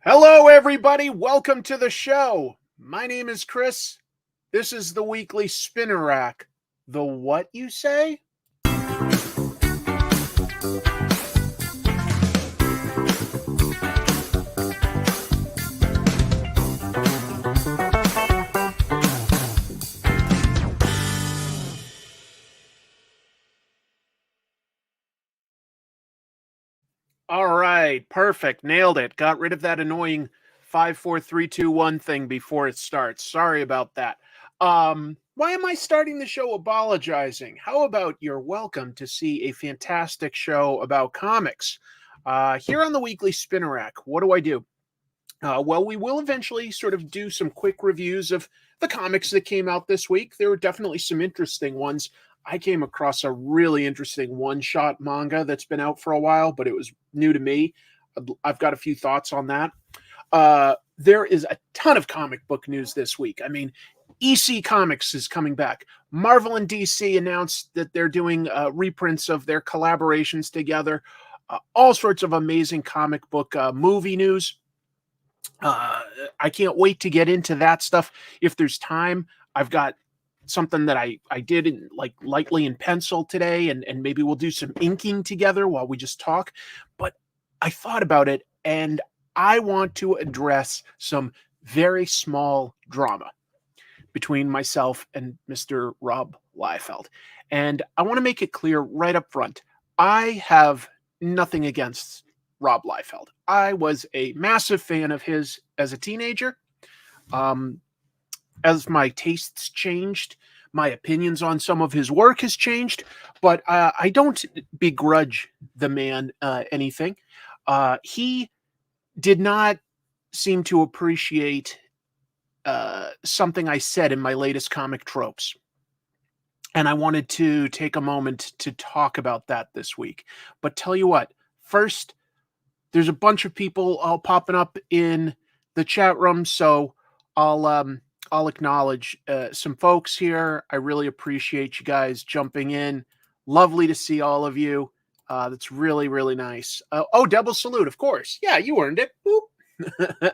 Hello, everybody. Welcome to the show. My name is Chris. This is the weekly Spinner Rack. The what, you say? All right, perfect. Nailed it. Got rid of that annoying 5, 4, 3, 2, 1 thing before it starts. Sorry about that. Why am I starting the show apologizing? How about you're welcome to see a fantastic show about comics here on the weekly Spinner Rack? What do? Well, we will eventually sort of do some quick reviews of the comics that came out this week. There were definitely some interesting ones. I came across a really interesting one-shot manga that's been out for a while, but it was new to me. I've got a few thoughts on that. There is a ton of comic book news this week. I mean, EC Comics is coming back. Marvel and DC announced that they're doing reprints of their collaborations together. All sorts of amazing comic book movie news. I can't wait to get into that stuff. If there's time, I've got something that I did lightly in pencil today, and maybe we'll do some inking together while we just talk. But I thought about it, and I want to address some very small drama between myself and Mr. Rob Liefeld. And I want to make it clear right up front, I have nothing against Rob Liefeld. I was a massive fan of his as a teenager. As my tastes changed, my opinions on some of his work has changed, but I don't begrudge the man anything. He did not seem to appreciate something I said in my latest comic tropes. And I wanted to take a moment to talk about that this week. But tell you what, first, there's a bunch of people all popping up in the chat room, so I'll acknowledge some folks here. I really appreciate you guys jumping in. Lovely to see all of you. That's really, really nice. Double salute, of course. Yeah, you earned it. Boop.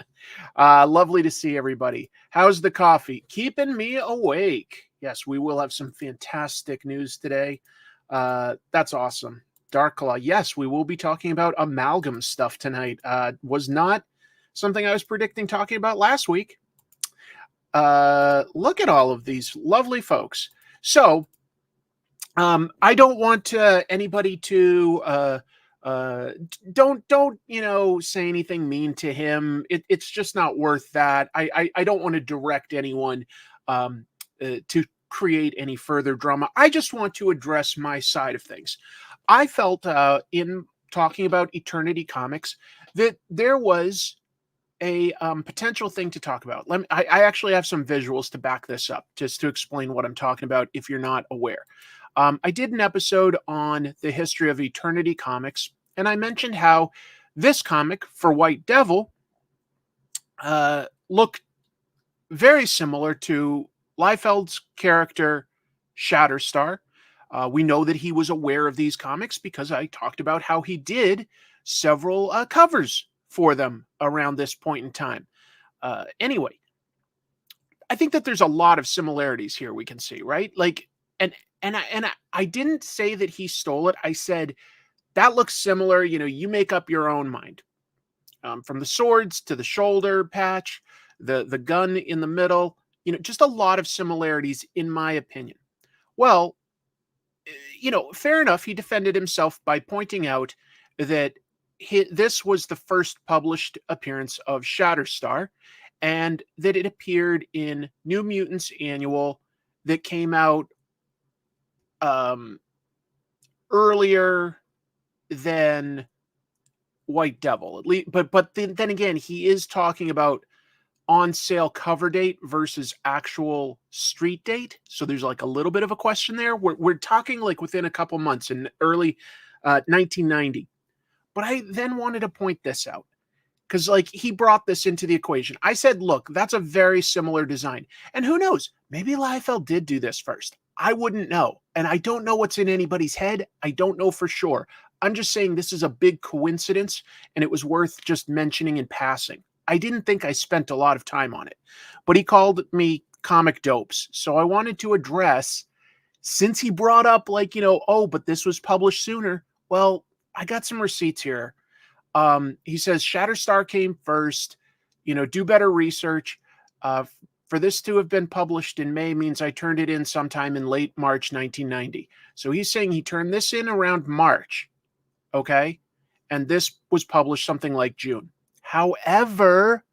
Lovely to see everybody. How's the coffee? Keeping me awake. Yes, we will have some fantastic news today. That's awesome. Dark Claw. Yes, we will be talking about amalgam stuff tonight. Was not something I was predicting talking about last week. Look at all of these lovely folks. So, I don't want anybody to don't say anything mean to him. It's just not worth that. I don't want to direct anyone to create any further drama. I just want to address my side of things. I felt in talking about Eternity Comics that there was a potential thing to talk about. I actually have some visuals to back this up, just to explain what I'm talking about if you're not aware. I did an episode on the history of Eternity Comics, and I mentioned how this comic for White Devil looked very similar to Liefeld's character Shatterstar. We know that he was aware of these comics because I talked about how he did several covers for them around this point in time. Anyway, I think that there's a lot of similarities here we can see, right? I didn't say that he stole it. I said that looks similar. You make up your own mind. From the swords to the shoulder patch, the gun in the middle, just a lot of similarities in my opinion. Well, fair enough. He defended himself by pointing out that this was the first published appearance of Shatterstar, and that it appeared in New Mutants Annual that came out earlier than White Devil. At least, but then again, he is talking about on sale cover date versus actual street date. So there's like a little bit of a question there. We're talking like within a couple months in early 1990. But I then wanted to point this out because he brought this into the equation. I said, look, that's a very similar design. And who knows, maybe Liefeld did do this first. I wouldn't know. And I don't know what's in anybody's head. I don't know for sure. I'm just saying this is a big coincidence and it was worth just mentioning in passing. I didn't think I spent a lot of time on it, but he called me comic dopes. So I wanted to address, since he brought up like, oh, but this was published sooner. Well, I got some receipts here. He says Shatterstar came first, do better research. For this to have been published in May means I turned it in sometime in late March 1990. So he's saying he turned this in around March. Okay. And this was published something like June. However,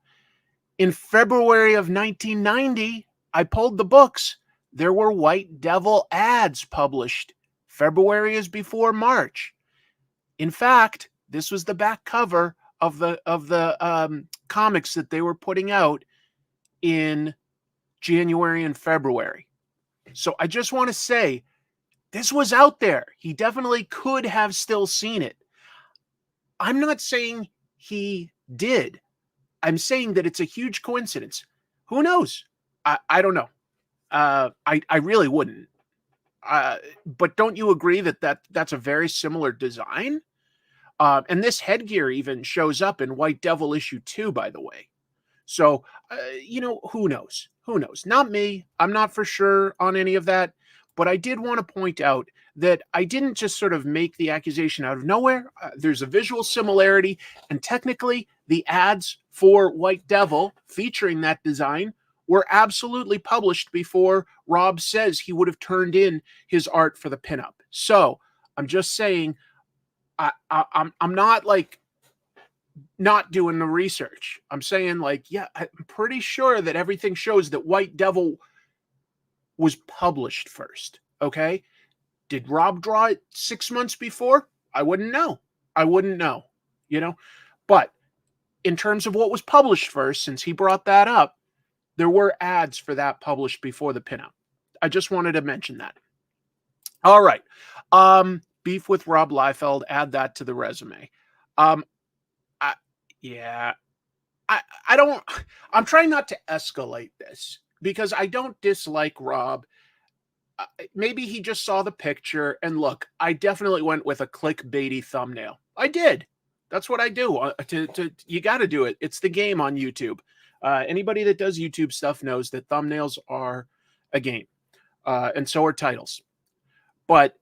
in February of 1990, I pulled the books. There were White Devil ads published. February is before March. In fact, this was the back cover of the comics that they were putting out in January and February. So I just want to say, this was out there. He definitely could have still seen it. I'm not saying he did. I'm saying that it's a huge coincidence. Who knows? I don't know. I really wouldn't. But don't you agree that's a very similar design? And this headgear even shows up in White Devil issue 2, by the way. So, who knows? Who knows? Not me. I'm not for sure on any of that. But I did want to point out that I didn't just sort of make the accusation out of nowhere. There's a visual similarity. And technically, the ads for White Devil featuring that design were absolutely published before Rob says he would have turned in his art for the pinup. So I'm just saying, I'm not like not doing the research. I'm saying like, yeah, I'm pretty sure that everything shows that White Devil was published first. Okay. Did Rob draw it 6 months before? I wouldn't know. But in terms of what was published first, since he brought that up, there were ads for that published before the pinup. I just wanted to mention that. All right. Beef with Rob Liefeld, add that to the resume. I'm trying not to escalate this because I don't dislike Rob. Maybe he just saw the picture and look, I definitely went with a clickbaity thumbnail. I did. That's what I do. You got to do it. It's the game on YouTube. Anybody that does YouTube stuff knows that thumbnails are a game, and so are titles. But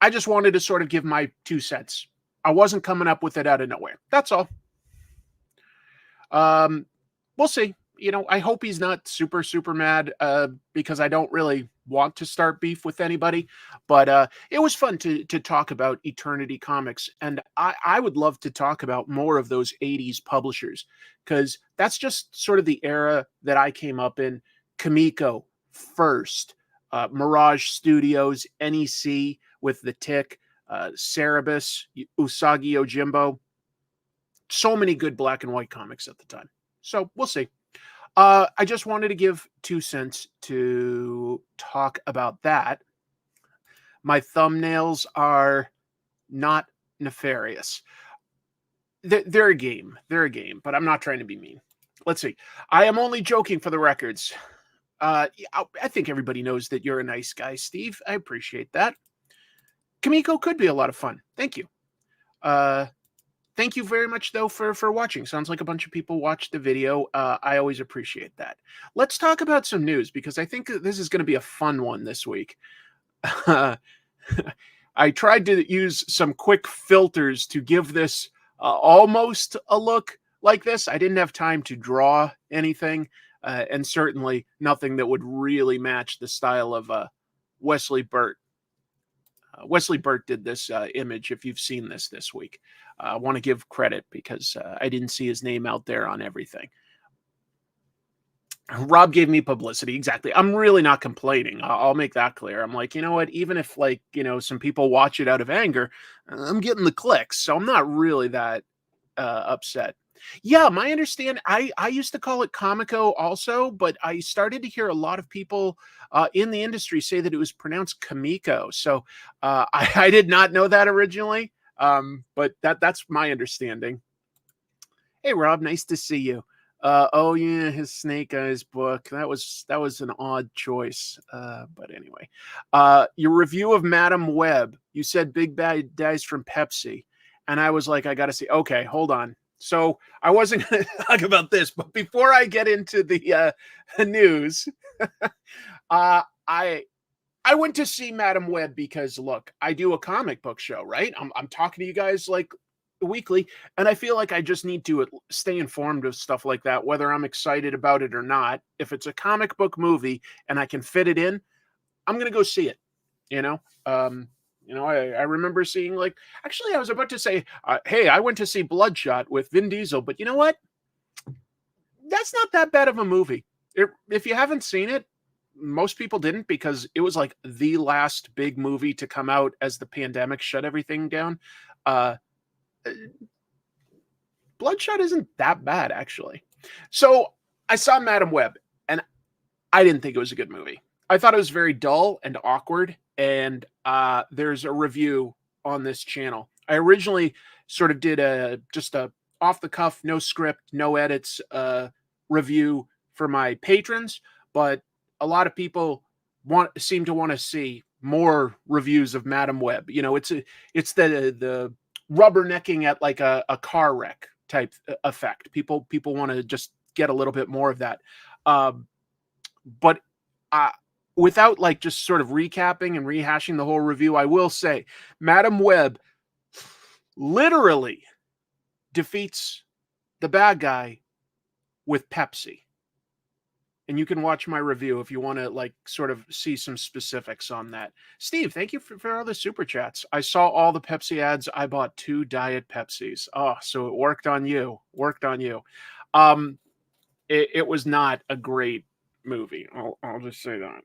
I just wanted to sort of give my 2 cents. I wasn't coming up with it out of nowhere. That's all. We'll see. I hope he's not super, super mad because I don't really want to start beef with anybody. But it was fun to talk about Eternity Comics. And I would love to talk about more of those 80s publishers because that's just sort of the era that I came up in. Kamiko first, Mirage Studios, NEC with The Tick, Cerebus, Usagi Yojimbo. So many good black and white comics at the time. So we'll see. I just wanted to give 2 cents to talk about that. My thumbnails are not nefarious. They're a game. They're a game, but I'm not trying to be mean. Let's see. I am only joking for the records. I think everybody knows that you're a nice guy, Steve. I appreciate that. Kamiko could be a lot of fun. Thank you. Thank you very much, though, for watching. Sounds like a bunch of people watched the video. I always appreciate that. Let's talk about some news, because I think this is going to be a fun one this week. I tried to use some quick filters to give this almost a look like this. I didn't have time to draw anything, and certainly nothing that would really match the style of Wesley Bert. Wesley Bert did this image, if you've seen this week. I want to give credit because I didn't see his name out there on everything. Rob gave me publicity. Exactly. I'm really not complaining. I'll make that clear. I'm like, you know what? Even if some people watch it out of anger, I'm getting the clicks. So I'm not really that upset. Yeah, my understanding, I used to call it Comico also, but I started to hear a lot of people in the industry say that it was pronounced Kamiko. So I did not know that originally, but that's my understanding. Hey, Rob, nice to see you. Oh yeah, his Snake Eyes book. That was an odd choice. But anyway, your review of Madam Web. You said Big Bad Dies from Pepsi, and I was like, I got to see. Okay, hold on. So I wasn't going to talk about this, but before I get into the news, I went to see Madam Web because look, I do a comic book show, right? I'm talking to you guys like weekly, and I feel like I just need to stay informed of stuff like that, whether I'm excited about it or not. If it's a comic book movie and I can fit it in, I'm gonna go see it. You know, I remember seeing like actually I was about to say, hey, I went to see Bloodshot with Vin Diesel, but you know what? That's not that bad of a movie. If you haven't seen it, most people didn't because it was like the last big movie to come out as the pandemic shut everything down. Uh, Bloodshot isn't that bad, actually. So I saw Madam Web, and I didn't think it was a good movie. I thought it was very dull and awkward, and there's a review on this channel. I originally sort of did just a off the cuff, no script, no edits review for my patrons, but a lot of people seem to want to see more reviews of Madam Web. You know, it's the rubbernecking at like a car wreck type effect. People want to just get a little bit more of that. But without like just sort of recapping and rehashing the whole review, I will say Madam Web literally defeats the bad guy with Pepsi. And you can watch my review if you want to like sort of see some specifics on that. Steve, thank you for all the super chats. I saw all the Pepsi ads. I bought 2 Diet Pepsis. Oh, so it worked on you. Worked on you. It was not a great movie. I'll just say that.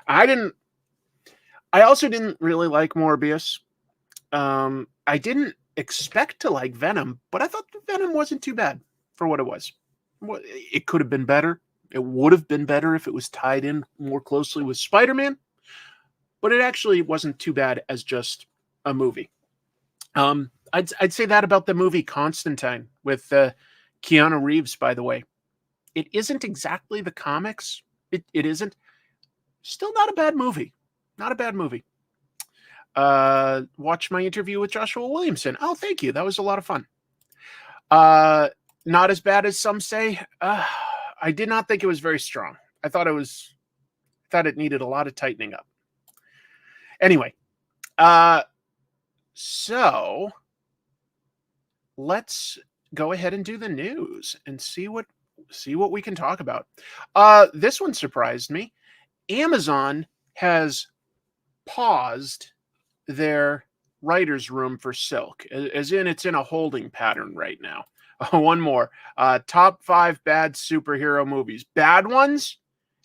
I also didn't really like Morbius. I didn't expect to like Venom, but I thought the Venom wasn't too bad for what it was. It could have been better. It would have been better if it was tied in more closely with Spider-Man, but it actually wasn't too bad as just a movie. I'd say that about the movie Constantine with Keanu Reeves, by the way. It isn't exactly the comics. It isn't. Still not a bad movie. Not a bad movie. Watch my interview with Joshua Williamson. Oh, thank you. That was a lot of fun. Not as bad as some say. I did not think it was very strong. I thought it needed a lot of tightening up. Anyway, so let's go ahead and do the news and see what we can talk about. This one surprised me. Amazon has paused their writer's room for Silk, as in it's in a holding pattern right now. One more. Top 5 bad superhero movies. Bad ones?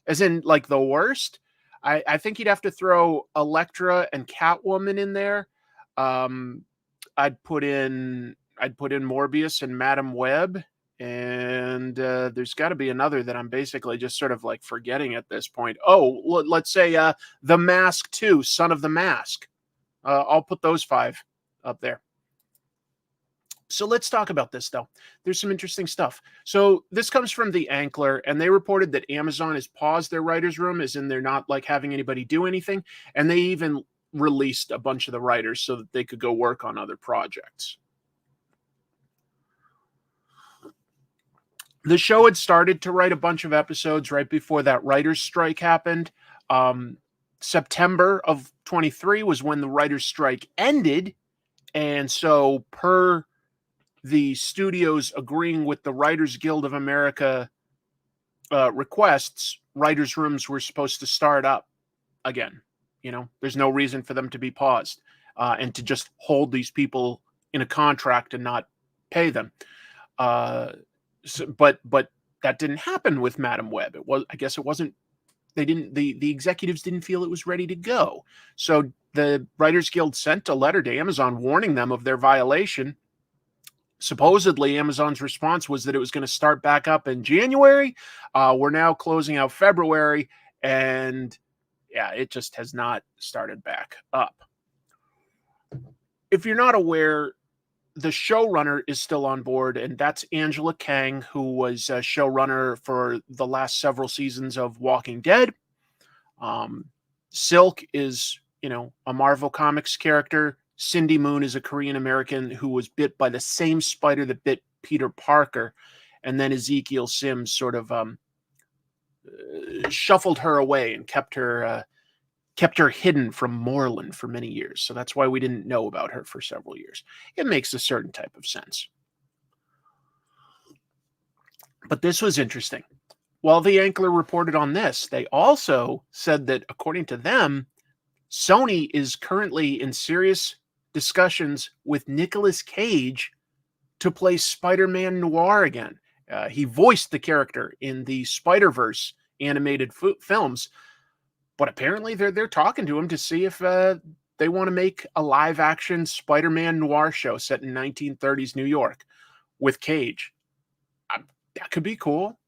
As in, like, the worst? I think you'd have to throw Elektra and Catwoman in there. I'd put in Morbius and Madam Web. And there's got to be another that I'm basically just sort of, like, forgetting at this point. Oh, let's say The Mask 2, Son of the Mask. I'll put those 5 up there. So let's talk about this, though. There's some interesting stuff. So this comes from The Ankler, and they reported that Amazon has paused their writer's room, as in they're not like having anybody do anything. And they even released a bunch of the writers so that they could go work on other projects. The show had started to write a bunch of episodes right before that writer's strike happened. September of 23 was when the writer's strike ended. And so per the studios agreeing with the Writers Guild of America requests, writers' rooms were supposed to start up again. You know, there's no reason for them to be paused and to just hold these people in a contract and not pay them. But that didn't happen with Madam Web. I guess it wasn't. The executives didn't feel it was ready to go. So the Writers Guild sent a letter to Amazon warning them of their violation. Supposedly, Amazon's response was that it was going to start back up in January. We're now closing out February, and yeah, it just has not started back up. If you're not aware, the showrunner is still on board, and that's Angela Kang, who was a showrunner for the last several seasons of Walking Dead. Silk is, a Marvel Comics character. Cindy Moon is a Korean American who was bit by the same spider that bit Peter Parker, and then Ezekiel Sims sort of shuffled her away and kept her hidden from Moreland for many years. So that's why we didn't know about her for several years. It makes a certain type of sense. But this was interesting. While the Ankler reported on this, they also said that, according to them, Sony is currently in serious discussions with Nicolas Cage to play Spider-Man Noir again. He voiced the character in the Spider-Verse animated films, but apparently they're talking to him to see if they want to make a live-action Spider-Man Noir show set in 1930s New York with Cage. That could be cool.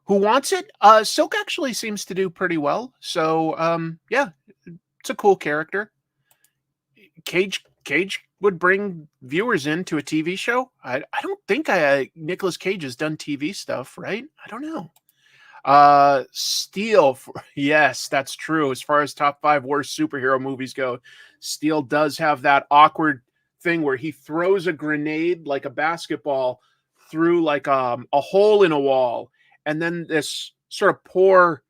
Who wants it? Silk actually seems to do pretty well. So, yeah, it's a cool character. Cage would bring viewers into a TV show. I don't think Nicolas Cage has done TV stuff, right? I don't know. Steel. Yes, that's true. As far as top 5 worst superhero movies go, Steel does have that awkward thing where he throws a grenade like a basketball through like a hole in a wall. And then this sort of poor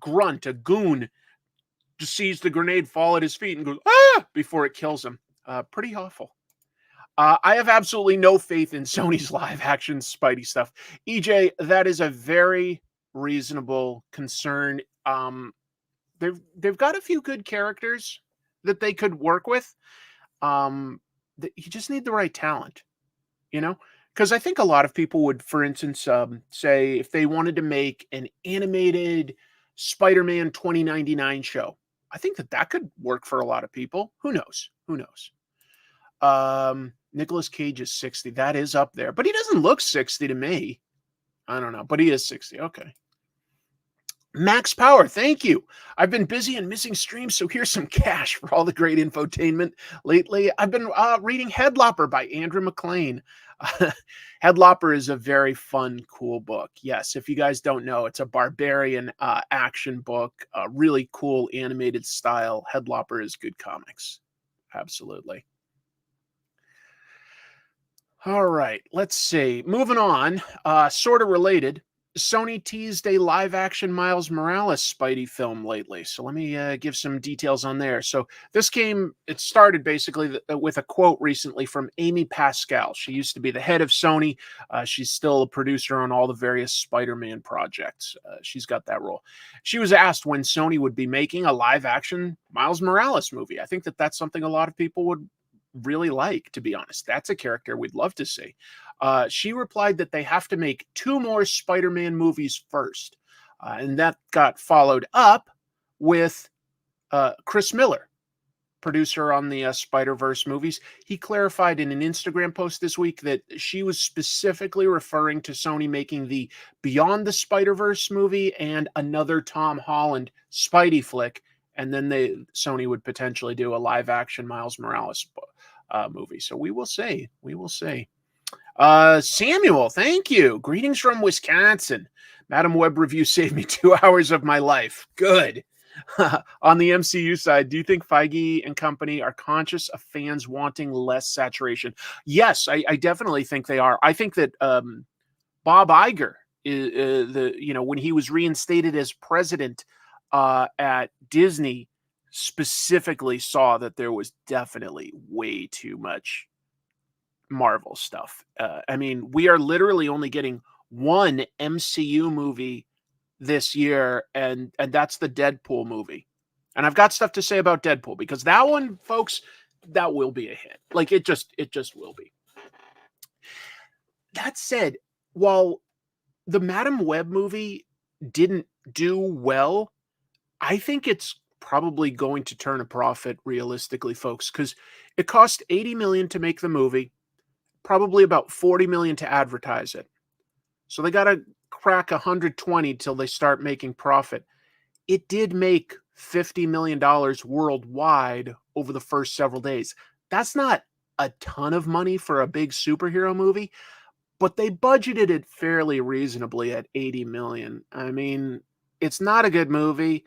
grunt, a goon, just sees the grenade fall at his feet and goes, ah, before it kills him. Pretty awful. I have absolutely no faith in Sony's live action Spidey stuff. EJ, that is a very reasonable concern. They've got a few good characters that they could work with. You just need the right talent, you know? Because I think a lot of people would, for instance, say if they wanted to make an animated Spider-Man 2099 show, I think that could work for a lot of people. Who knows? Who knows? Nicolas Cage is 60. That is up there. But he doesn't look 60 to me. I don't know. But he is 60. Okay. Max Power, thank you. I've been busy and missing streams, so here's some cash for all the great infotainment lately. I've been reading Headlopper by Andrew MacLean. Headlopper is a very fun, cool book. Yes, if you guys don't know, it's a barbarian action book, really cool animated style. Headlopper is good comics. Absolutely. All right, let's see. Moving on, sort of related. Sony teased a live-action Miles Morales Spidey film lately. So let me give some details on there. So it started basically with a quote recently from Amy Pascal. She used to be the head of Sony. She's still a producer on all the various Spider-Man projects. She's got that role. She was asked when Sony would be making a live-action Miles Morales movie. I think that's something a lot of people would really like, to be honest. That's a character we'd love to see. She replied that they have to make 2 more Spider-Man movies first. And that got followed up with Chris Miller, producer on the Spider-Verse movies. He clarified in an Instagram post this week that she was specifically referring to Sony making the Beyond the Spider-Verse movie and another Tom Holland Spidey flick. And then Sony would potentially do a live-action Miles Morales movie. So we will see. We will see. Samuel, thank you. Greetings from Wisconsin. Madam Web review saved me 2 hours of my life. Good. On the MCU side, do you think Feige and company are conscious of fans wanting less saturation? Yes, I definitely think they are. I think that Bob Iger, when he was reinstated as president at Disney, specifically saw that there was definitely way too much Marvel stuff. I mean, we are literally only getting 1 MCU movie this year, and that's the Deadpool movie. And I've got stuff to say about Deadpool because that one, folks, that will be a hit. Like it just will be. That said, while the Madam Web movie didn't do well, I think it's probably going to turn a profit realistically, folks, because it cost $80 million to make the movie, probably about $40 million to advertise it. So they got to crack 120 till they start making profit. It did make $50 million worldwide over the first several days. That's not a ton of money for a big superhero movie, but they budgeted it fairly reasonably at $80 million. I mean, it's not a good movie.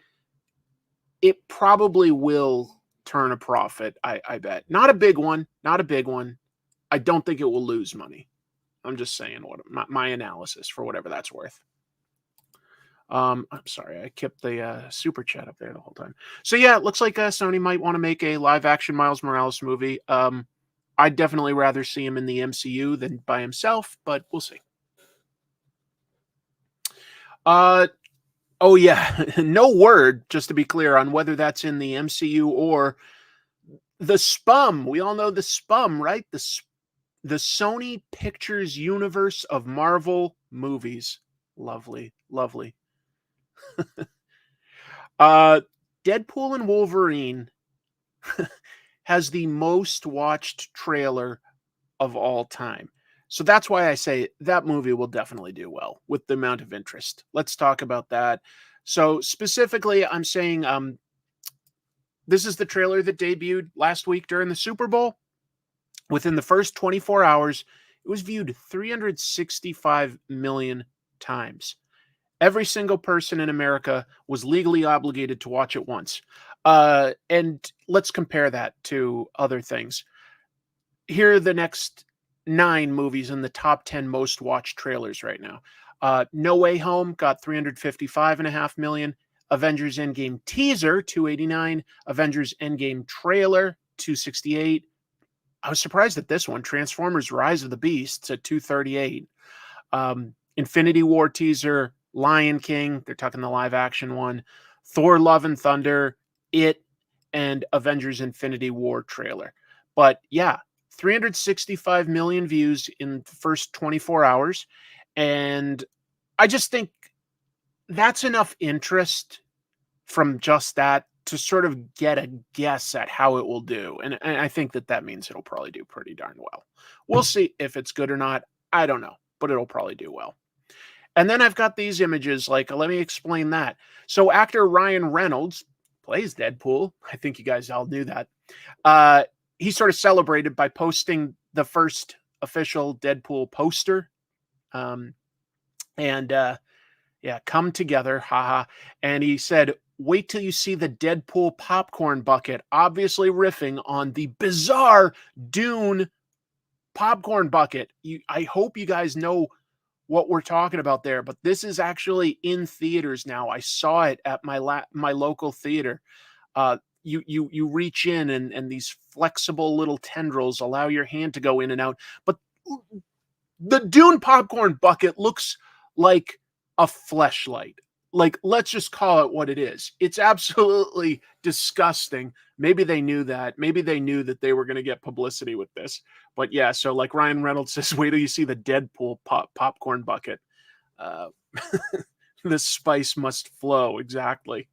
It probably will turn a profit, I bet. Not a big one, I don't think it will lose money. I'm just saying what my analysis for whatever that's worth. I'm sorry, I kept the super chat up there the whole time. So yeah, it looks like Sony might want to make a live action Miles Morales movie. I'd definitely rather see him in the MCU than by himself, but we'll see. Oh yeah, no word, just to be clear, on whether that's in the MCU or the SPUM. We all know the SPUM, right? The Sony Pictures universe of Marvel movies. Lovely, lovely. Deadpool and Wolverine has the most watched trailer of all time. So that's why I say that movie will definitely do well with the amount of interest. Let's talk about that. So specifically, I'm saying this is the trailer that debuted last week during the Super Bowl. Within the first 24 hours, it was viewed 365 million times. Every single person in America was legally obligated to watch it once. And let's compare that to other things. Here are the next 9 movies in the top 10 most watched trailers right now. No Way Home got 355.5 million. Avengers Endgame teaser, 289. Avengers Endgame trailer, 268. I was surprised at this one. Transformers Rise of the Beasts at 238. Infinity War teaser, Lion King, they're talking the live action one, Thor Love and Thunder, It, and Avengers Infinity War trailer. But yeah, 365 million views in the first 24 hours. And I just think that's enough interest from just that to sort of get a guess at how it will do. And I think that means it'll probably do pretty darn well. We'll see if it's good or not. I don't know, but it'll probably do well. And then I've got these images, like, let me explain that. So actor Ryan Reynolds plays Deadpool. I think you guys all knew that. He sort of celebrated by posting the first official Deadpool poster. Yeah, come together, haha. And he said, wait till you see the Deadpool popcorn bucket, obviously riffing on the bizarre Dune popcorn bucket. I hope you guys know what we're talking about there, but this is actually in theaters now. I saw it at my local theater. You reach in and these flexible little tendrils allow your hand to go in and out. But the Dune popcorn bucket looks like a fleshlight. Like, let's just call it what it is. It's absolutely disgusting. Maybe they knew that. Maybe they knew that they were going to get publicity with this. But yeah, so like Ryan Reynolds says, wait till you see the Deadpool popcorn bucket. The spice must flow. Exactly.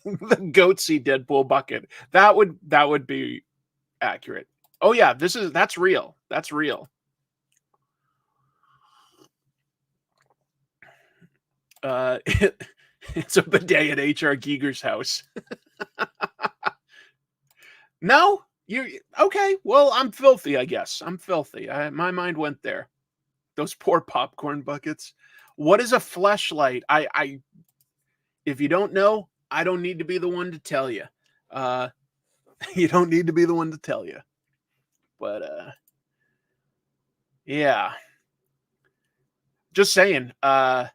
The goatsy Deadpool bucket. That would be accurate. Oh yeah, that's real. That's real. It's a bidet at H.R. Giger's house. No? You're okay. Well, I'm filthy, I guess. I'm filthy. My mind went there. Those poor popcorn buckets. What is a fleshlight? I if you don't know, I don't need to be the one to tell you. You don't need to be the one to tell you. But yeah. Just saying, that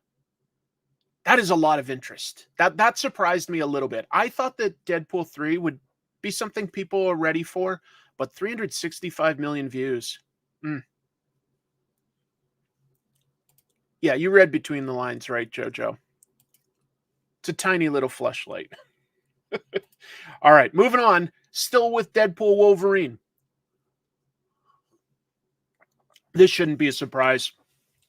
is a lot of interest. That surprised me a little bit. I thought that Deadpool 3 would be something people are ready for, but 365 million views. Yeah, you read between the lines, right, Jojo? It's a tiny little fleshlight. All right, moving on. Still with Deadpool Wolverine. This shouldn't be a surprise.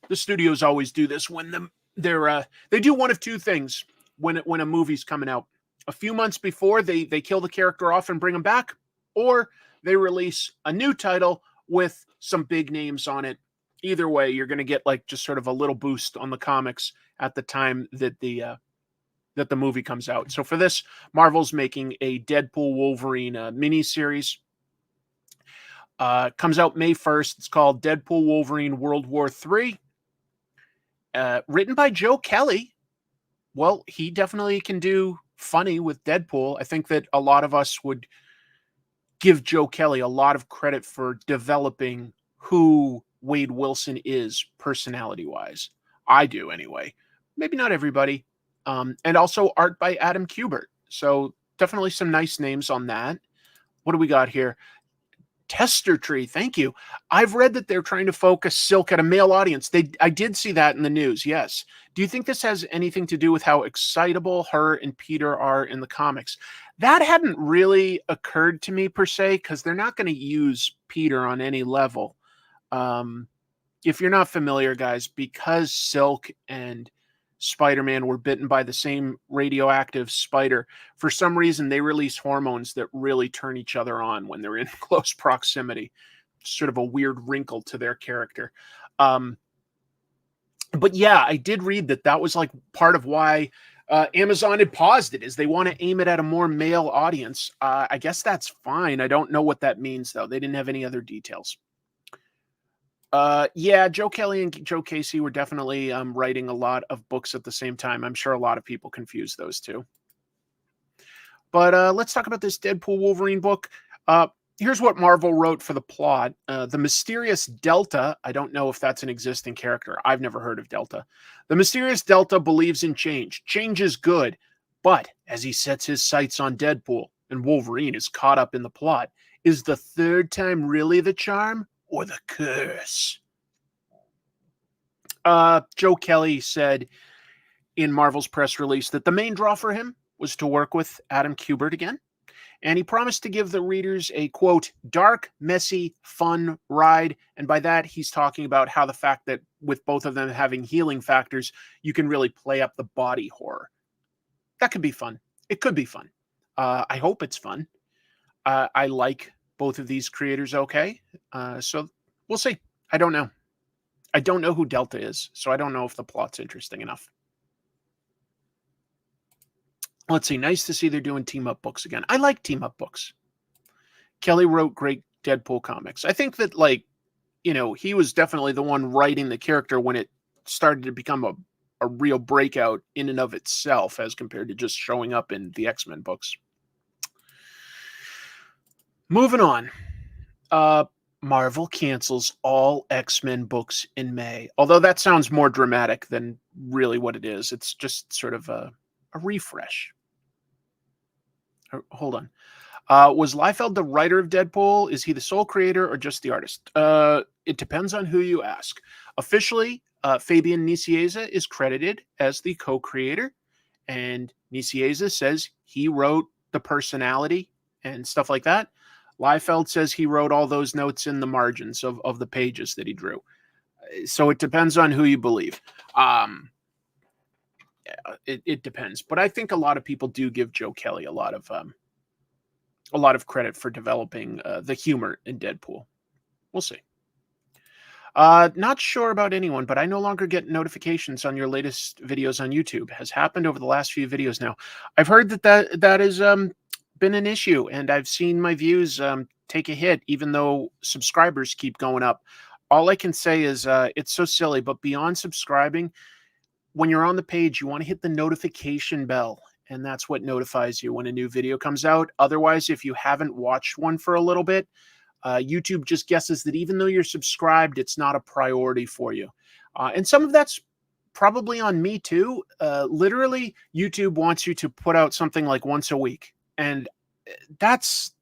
The studios always do this when they do one of two things when a movie's coming out. A few months before, they kill the character off and bring him back, or they release a new title with some big names on it. Either way, you're going to get like just sort of a little boost on the comics at the time that the movie comes out. So for this, Marvel's making a Deadpool Wolverine miniseries. Comes out May 1st. It's called Deadpool Wolverine World War III. Written by Joe Kelly. Well, he definitely can do funny with Deadpool. I think that a lot of us would give Joe Kelly a lot of credit for developing who Wade Wilson is personality-wise. I do, anyway. Maybe not everybody. And also art by Adam Kubert. So definitely some nice names on that. What do we got here? Tester Tree, thank you. I've read that they're trying to focus Silk at a male audience. I did see that in the news, yes. Do you think this has anything to do with how excitable her and Peter are in the comics? That hadn't really occurred to me per se, because they're not going to use Peter on any level. If you're not familiar, guys, because Silk and Spider-Man were bitten by the same radioactive spider, for some reason they release hormones that really turn each other on when they're in close proximity. Sort of a weird wrinkle to their character. But yeah, I did read that was like part of why Amazon had paused it, is they want to aim it at a more male audience. I guess that's fine. I don't know what that means, though. They didn't have any other details. Yeah, Joe Kelly and Joe Casey were definitely writing a lot of books at the same time. I'm sure a lot of people confuse those two. But let's talk about this Deadpool Wolverine book. Here's what Marvel wrote for the plot. The mysterious Delta, I don't know if that's an existing character. I've never heard of Delta. The mysterious Delta believes in change. Change is good. But as he sets his sights on Deadpool, and Wolverine is caught up in the plot, is the third time really the charm? Or the curse? Joe Kelly said in Marvel's press release that the main draw for him was to work with Adam Kubert again. And he promised to give the readers a, quote, dark, messy, fun ride. And by that, he's talking about how the fact that with both of them having healing factors, you can really play up the body horror. That could be fun. It could be fun. I hope it's fun. I like both of these creators okay. So we'll see. I don't know. I don't know who Delta is, so I don't know if the plot's interesting enough. Let's see. Nice to see they're doing team-up books again. I like team-up books. Kelly wrote great Deadpool comics. I think that, like, you know, he was definitely the one writing the character when it started to become a real breakout in and of itself as compared to just showing up in the X-Men books. Moving on. Marvel cancels all X-Men books in May. Although that sounds more dramatic than really what it is. It's just sort of a refresh. Hold on. Was Liefeld the writer of Deadpool? Is he the sole creator or just the artist? It depends on who you ask. Officially, Fabian Nicieza is credited as the co-creator. And Nicieza says he wrote the personality and stuff like that. Liefeld says he wrote all those notes in the margins of the pages that he drew. So it depends on who you believe. It depends. But I think a lot of people do give Joe Kelly a lot of credit for developing the humor in Deadpool. We'll see. Not sure about anyone, but I no longer get notifications on your latest videos on YouTube. Has happened over the last few videos now. I've heard that is been an issue, and I've seen my views take a hit, even though subscribers keep going up. All I can say is it's so silly, but beyond subscribing, when you're on the page, you want to hit the notification bell, and that's what notifies you when a new video comes out. Otherwise, if you haven't watched one for a little bit, YouTube just guesses that even though you're subscribed, it's not a priority for you. And some of that's probably on me too. Literally, YouTube wants you to put out something like once a week. And that's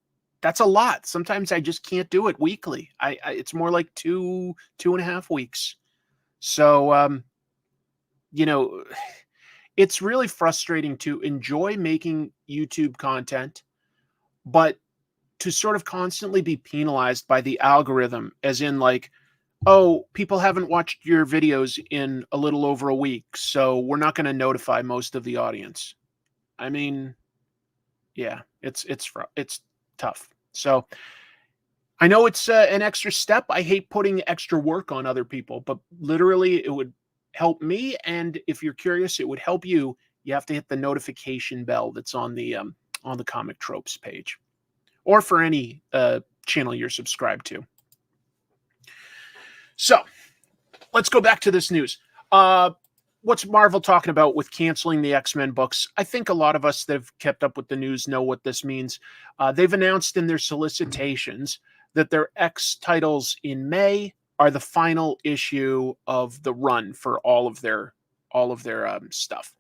a lot. Sometimes I just can't do it weekly. It's more like 2.5 weeks. So, you know, it's really frustrating to enjoy making YouTube content, but to sort of constantly be penalized by the algorithm, as in like, oh, people haven't watched your videos in a little over a week, so we're not going to notify most of the audience. I mean, yeah, it's tough. So I know it's an extra step. I hate putting extra work on other people, but literally it would help me. And if you're curious, it would help you. You have to hit the notification bell that's on the Comic Tropes page, or for any channel you're subscribed to. So let's go back to this news. what's Marvel talking about with canceling the X-Men books? I think a lot of us that have kept up with the news know what this means. They've announced in their solicitations that their X titles in May are the final issue of the run for all of their stuff.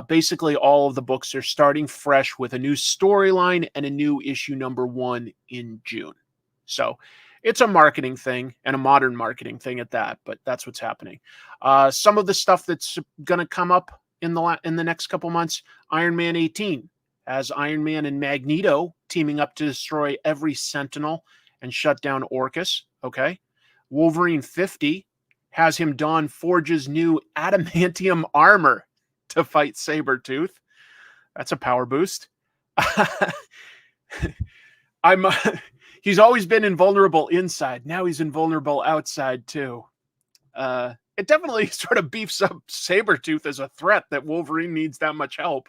Basically, all of the books are starting fresh with a new storyline and a new issue number 1 in June. So it's a marketing thing and a modern marketing thing at that, but that's what's happening. Some of the stuff that's going to come up in the next couple months, Iron Man 18 has Iron Man and Magneto teaming up to destroy every Sentinel and shut down Orcus. Okay. Wolverine 50 has him don Forge's new adamantium armor to fight Sabretooth. That's a power boost. He's always been invulnerable inside. Now he's invulnerable outside too. It definitely sort of beefs up Sabretooth as a threat that Wolverine needs that much help.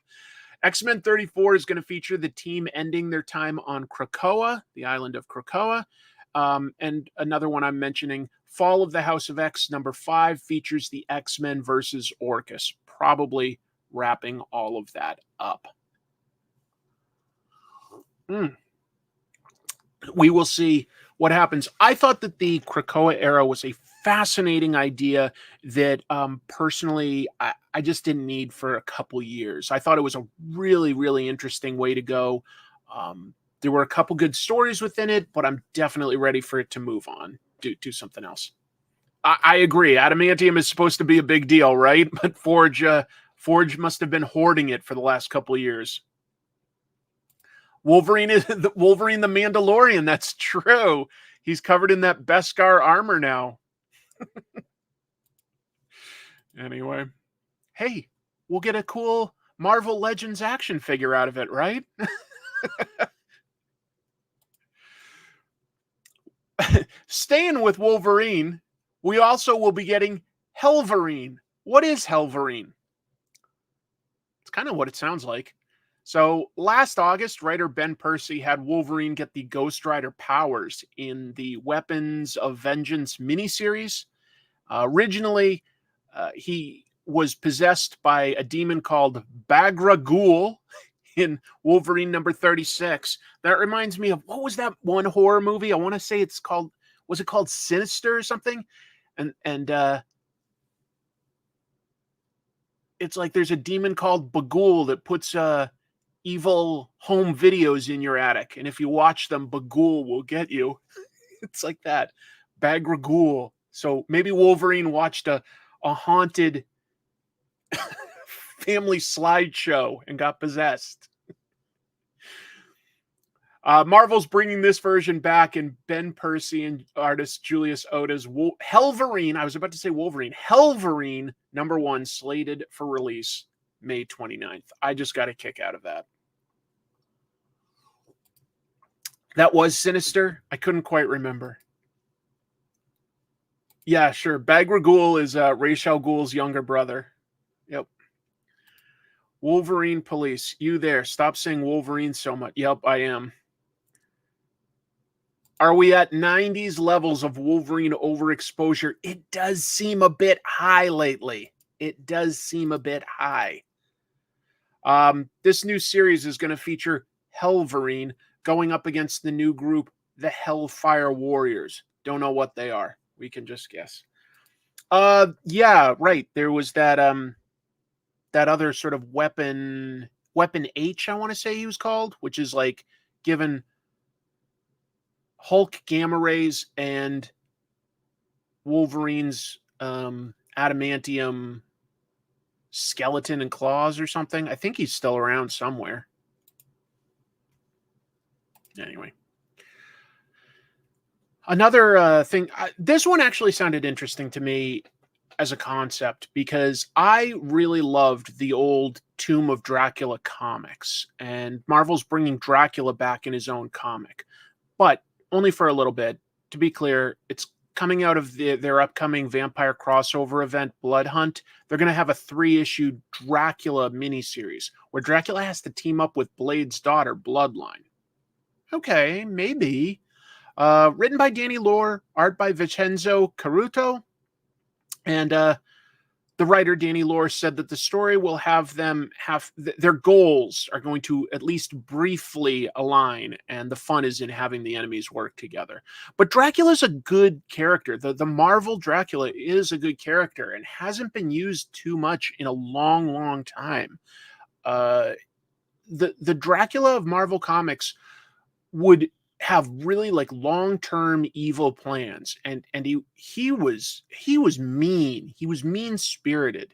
X-Men 34 is going to feature the team ending their time on Krakoa, the island of Krakoa. And another one I'm mentioning, Fall of the House of X, number 5, features the X-Men versus Orcus, probably wrapping all of that up. We will see what happens. I thought that the Krakoa era was a fascinating idea that personally I just didn't need for a couple years. I thought it was a really, really interesting way to go. There were a couple good stories within it, but I'm definitely ready for it to move on, do something else. I agree. Adamantium is supposed to be a big deal, right? But Forge must have been hoarding it for the last couple of years. Wolverine the Mandalorian. That's true. He's covered in that Beskar armor now. Anyway, hey, we'll get a cool Marvel Legends action figure out of it, right? Staying with Wolverine, we also will be getting Helverine. What is Helverine? It's kind of what it sounds like. So last August, writer Ben Percy had Wolverine get the Ghost Rider powers in the Weapons of Vengeance miniseries. Originally, he was possessed by a demon called Bagra Ghul in Wolverine number 36. That reminds me of, what was that one horror movie? I want to say was it called Sinister or something? And it's like there's a demon called Bagul that puts evil home videos in your attic, and if you watch them, Bagul will get you. It's like that. Bagra Ghul. So maybe Wolverine watched a haunted family slideshow and got possessed. Marvel's bringing this version back in Ben Percy and artist Julius Oda's Helverine. I was about to say Wolverine. Helverine number 1 slated for release May 29th. I just got a kick out of that. That was Sinister. I couldn't quite remember. Yeah, sure. Bagra Ghul is Ra's al Ghul's younger brother. Yep. Wolverine Police. You there. Stop saying Wolverine so much. Yep, I am. Are we at 90s levels of Wolverine overexposure? It does seem a bit high lately. It does seem a bit high. This new series is going to feature Helverine going up against the new group, the Hellfire Warriors. Don't know what they are. We can just guess. Yeah, right. There was that other sort of Weapon H, I want to say he was called, which is like given Hulk gamma rays and Wolverine's adamantium skeleton and claws or something. I think he's still around somewhere. Anyway. Another thing, this one actually sounded interesting to me as a concept because I really loved the old Tomb of Dracula comics, and Marvel's bringing Dracula back in his own comic, but only for a little bit. To be clear, it's coming out of their upcoming vampire crossover event, Blood Hunt. They're going to have a 3-issue Dracula miniseries where Dracula has to team up with Blade's daughter, Bloodline. Okay, maybe. Written by Danny Lore, art by Vincenzo Caruto, and The writer Danny Lore said that the story will have them have their goals are going to at least briefly align, and the fun is in having the enemies work together. But Dracula's a good character. The Marvel Dracula is a good character and hasn't been used too much in a long, long time. The Dracula of Marvel Comics would have really like long-term evil plans, and he was mean. He was mean-spirited.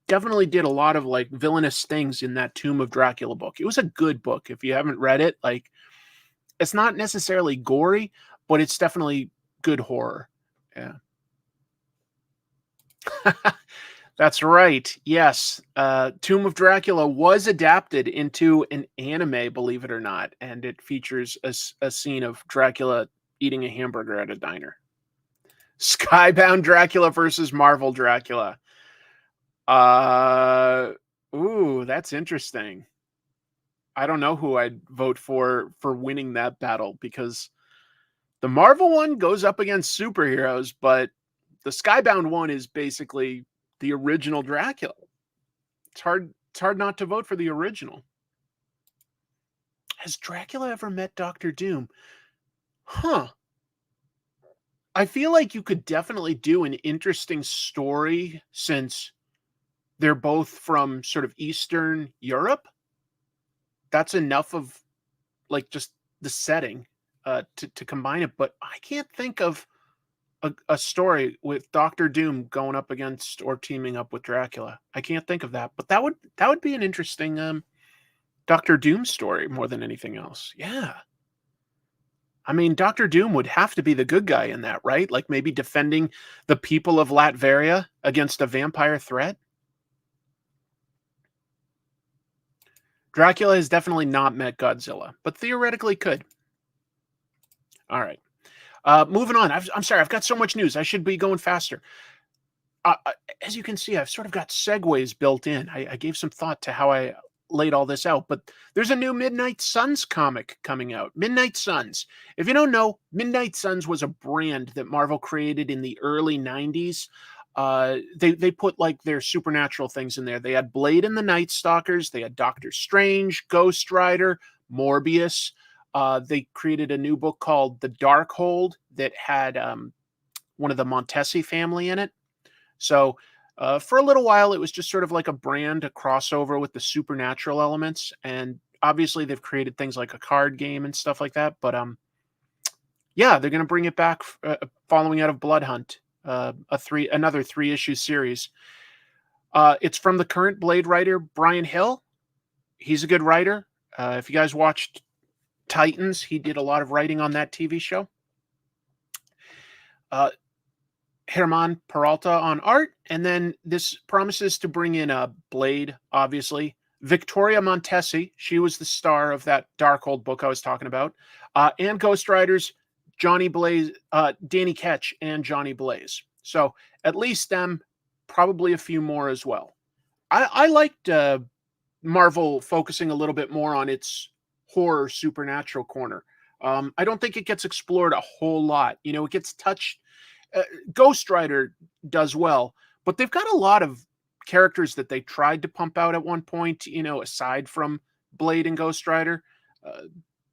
Definitely did a lot of like villainous things in that Tomb of Dracula book. It was a good book. If you haven't read it, like, it's not necessarily gory, but it's definitely good horror. Yeah. That's right. Yes. Tomb of Dracula was adapted into an anime, believe it or not, and it features a scene of Dracula eating a hamburger at a diner. Skybound Dracula versus Marvel Dracula. Ooh, that's interesting. I don't know who I'd vote for winning that battle, because the Marvel one goes up against superheroes, but the Skybound one is basically the original Dracula. It's hard not to vote for the original. Has Dracula ever met Dr. Doom? Huh. I feel like you could definitely do an interesting story, since they're both from sort of Eastern Europe. That's enough of like just the setting to combine it, but I can't think of a story with Doctor Doom going up against or teaming up with Dracula. I can't think of that, but that would be an interesting Doctor Doom story more than anything else. Yeah. I mean, Doctor Doom would have to be the good guy in that, right? Like maybe defending the people of Latveria against a vampire threat. Dracula has definitely not met Godzilla, but theoretically could. All right. Moving on. I'm sorry, I've got so much news. I should be going faster. As you can see, I've sort of got segues built in. I gave some thought to how I laid all this out, but there's a new Midnight Suns comic coming out. Midnight Suns. If you don't know, Midnight Suns was a brand that Marvel created in the early 90s. They put like their supernatural things in there. They had Blade and the Night Stalkers. They had Doctor Strange, Ghost Rider, Morbius. They created a new book called The Darkhold that had one of the Montesi family in it. So for a little while, it was just sort of like a brand, a crossover with the supernatural elements. And obviously, they've created things like a card game and stuff like that. But yeah, they're going to bring it back following out of Blood Hunt, another 3-issue series. It's from the current Blade writer, Brian Hill. He's a good writer. If you guys watched Titans, he did a lot of writing on that TV show. Herman Peralta on art, and then this promises to bring in a Blade, obviously. Victoria Montesi, she was the star of that Darkhold book I was talking about, and Ghost Riders, Johnny Blaze, Danny Ketch, and Johnny Blaze. So at least them, probably a few more as well. I liked Marvel focusing a little bit more on its horror supernatural corner. I don't think it gets explored a whole lot. You know, it gets touched. Ghost Rider does well, but they've got a lot of characters that they tried to pump out at one point, you know, aside from Blade and Ghost Rider.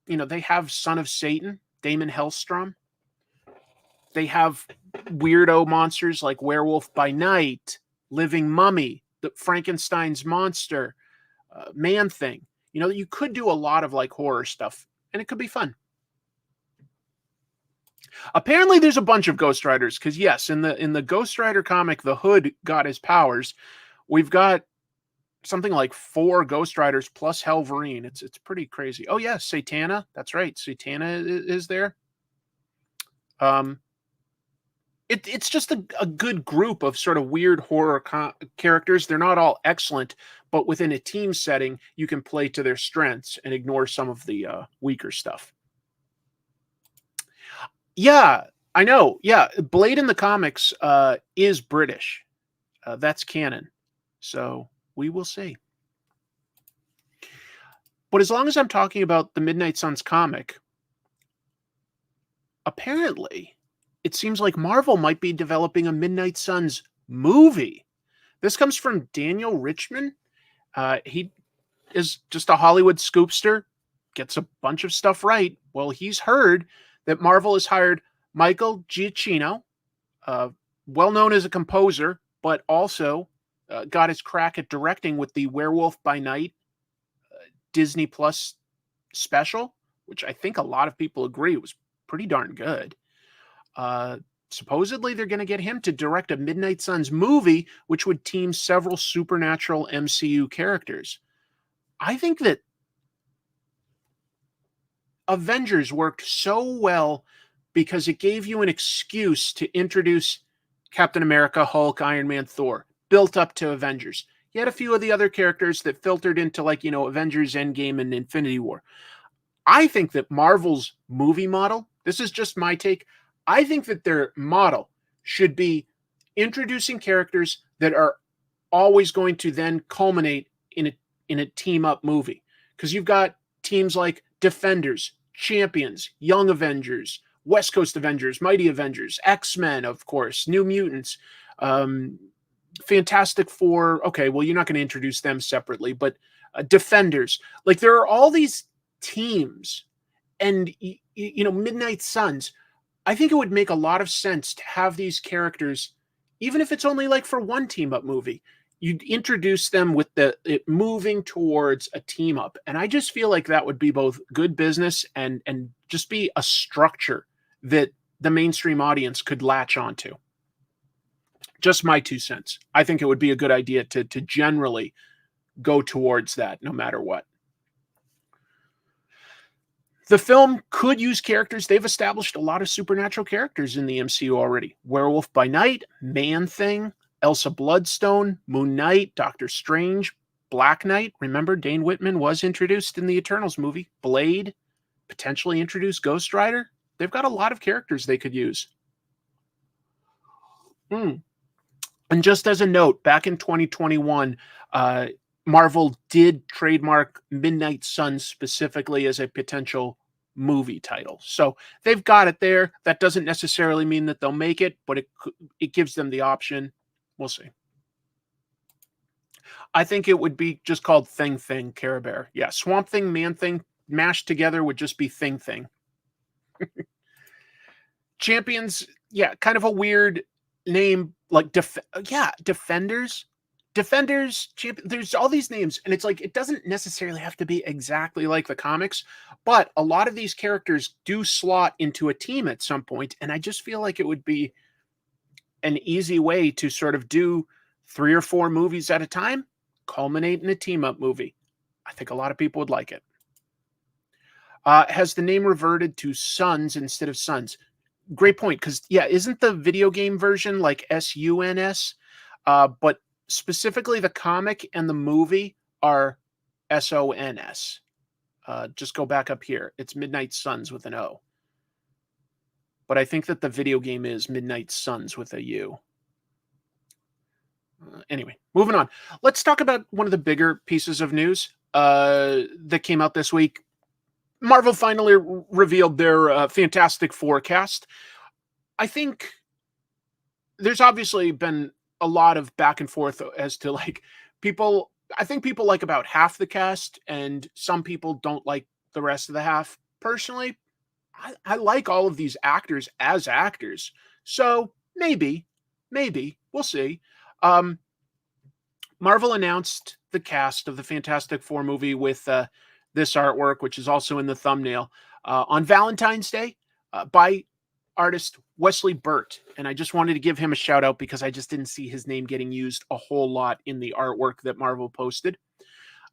You know, they have Son of Satan, Damon Hellstrom. They have weirdo monsters like Werewolf by Night, Living Mummy, the Frankenstein's monster, Man-Thing. You know, you could do a lot of like horror stuff, and it could be fun. Apparently, there's a bunch of Ghost Riders, because yes, in the Ghost Rider comic, the Hood got his powers. We've got something like 4 Ghost Riders plus Wolverine. It's pretty crazy. Oh yeah, Satana. That's right, Satana is there. It's just a good group of sort of weird horror characters. They're not all excellent, but within a team setting, you can play to their strengths and ignore some of the weaker stuff. Yeah, I know. Yeah, Blade in the comics is British. That's canon. So we will see. But as long as I'm talking about the Midnight Suns comic, apparently it seems like Marvel might be developing a Midnight Suns movie. This comes from Daniel Richman. He is just a Hollywood scoopster, gets a bunch of stuff right. Well, he's heard that Marvel has hired Michael Giacchino, uh, well known as a composer, but also got his crack at directing with the Werewolf by Night Disney Plus special, which I think a lot of people agree was pretty darn good. Supposedly, they're going to get him to direct a Midnight Suns movie, which would team several supernatural MCU characters. I think that Avengers worked so well because it gave you an excuse to introduce Captain America, Hulk, Iron Man, Thor, built up to Avengers. You had a few of the other characters that filtered into, like, Avengers Endgame and Infinity War. I think that Marvel's movie model, this is just my take, I think that their model should be introducing characters that are always going to then culminate in a team-up movie. Because you've got teams like Defenders, Champions, Young Avengers, West Coast Avengers, Mighty Avengers, X-Men, of course, New Mutants, Fantastic Four. Okay, well, you're not going to introduce them separately, but Defenders. Like, there are all these teams, and Midnight Suns. I think it would make a lot of sense to have these characters, even if it's only like for one team-up movie. You'd introduce them with it moving towards a team-up, and I just feel like that would be both good business and just be a structure that the mainstream audience could latch onto. Just my 2 cents. I think it would be a good idea to generally go towards that, no matter what. The film could use characters. They've established a lot of supernatural characters in the MCU already. Werewolf by Night, Man-Thing, Elsa Bloodstone, Moon Knight, Doctor Strange, Black Knight. Remember, Dane Whitman was introduced in the Eternals movie. Blade, potentially introduced Ghost Rider. They've got a lot of characters they could use. And just as a note, back in 2021, Marvel did trademark Midnight Suns specifically as a potential movie title. So they've got it there. That doesn't necessarily mean that they'll make it, but it gives them the option. We'll see. I think it would be just called Thing Care Bear. Yeah, Swamp Thing, Man Thing mashed together would just be Thing. Champions, yeah, kind of a weird name, like Defenders. There's all these names, and it's like it doesn't necessarily have to be exactly like the comics, but a lot of these characters do slot into a team at some point, and I just feel like it would be an easy way to sort of do 3 or 4 movies at a time, culminate in a team-up movie. I think a lot of people would like it. Has the name reverted to Suns instead of Sons? Great point, because, yeah, isn't the video game version like SUNS? But specifically the comic and the movie are SONS. Just go back up here. It's Midnight Suns with an O. But I think that the video game is Midnight Suns with a U. Anyway, moving on. Let's talk about one of the bigger pieces of news that came out this week. Marvel finally revealed their Fantastic Four cast. I think there's obviously been a lot of back and forth as to, like, people. I think people like about half the cast, and some people don't like the rest of the half. Personally, I like all of these actors as actors. So maybe we'll see. Marvel announced the cast of the Fantastic Four movie with this artwork, which is also in the thumbnail, on Valentine's Day by artist Wesley Bert. And I just wanted to give him a shout out because I just didn't see his name getting used a whole lot in the artwork that Marvel posted.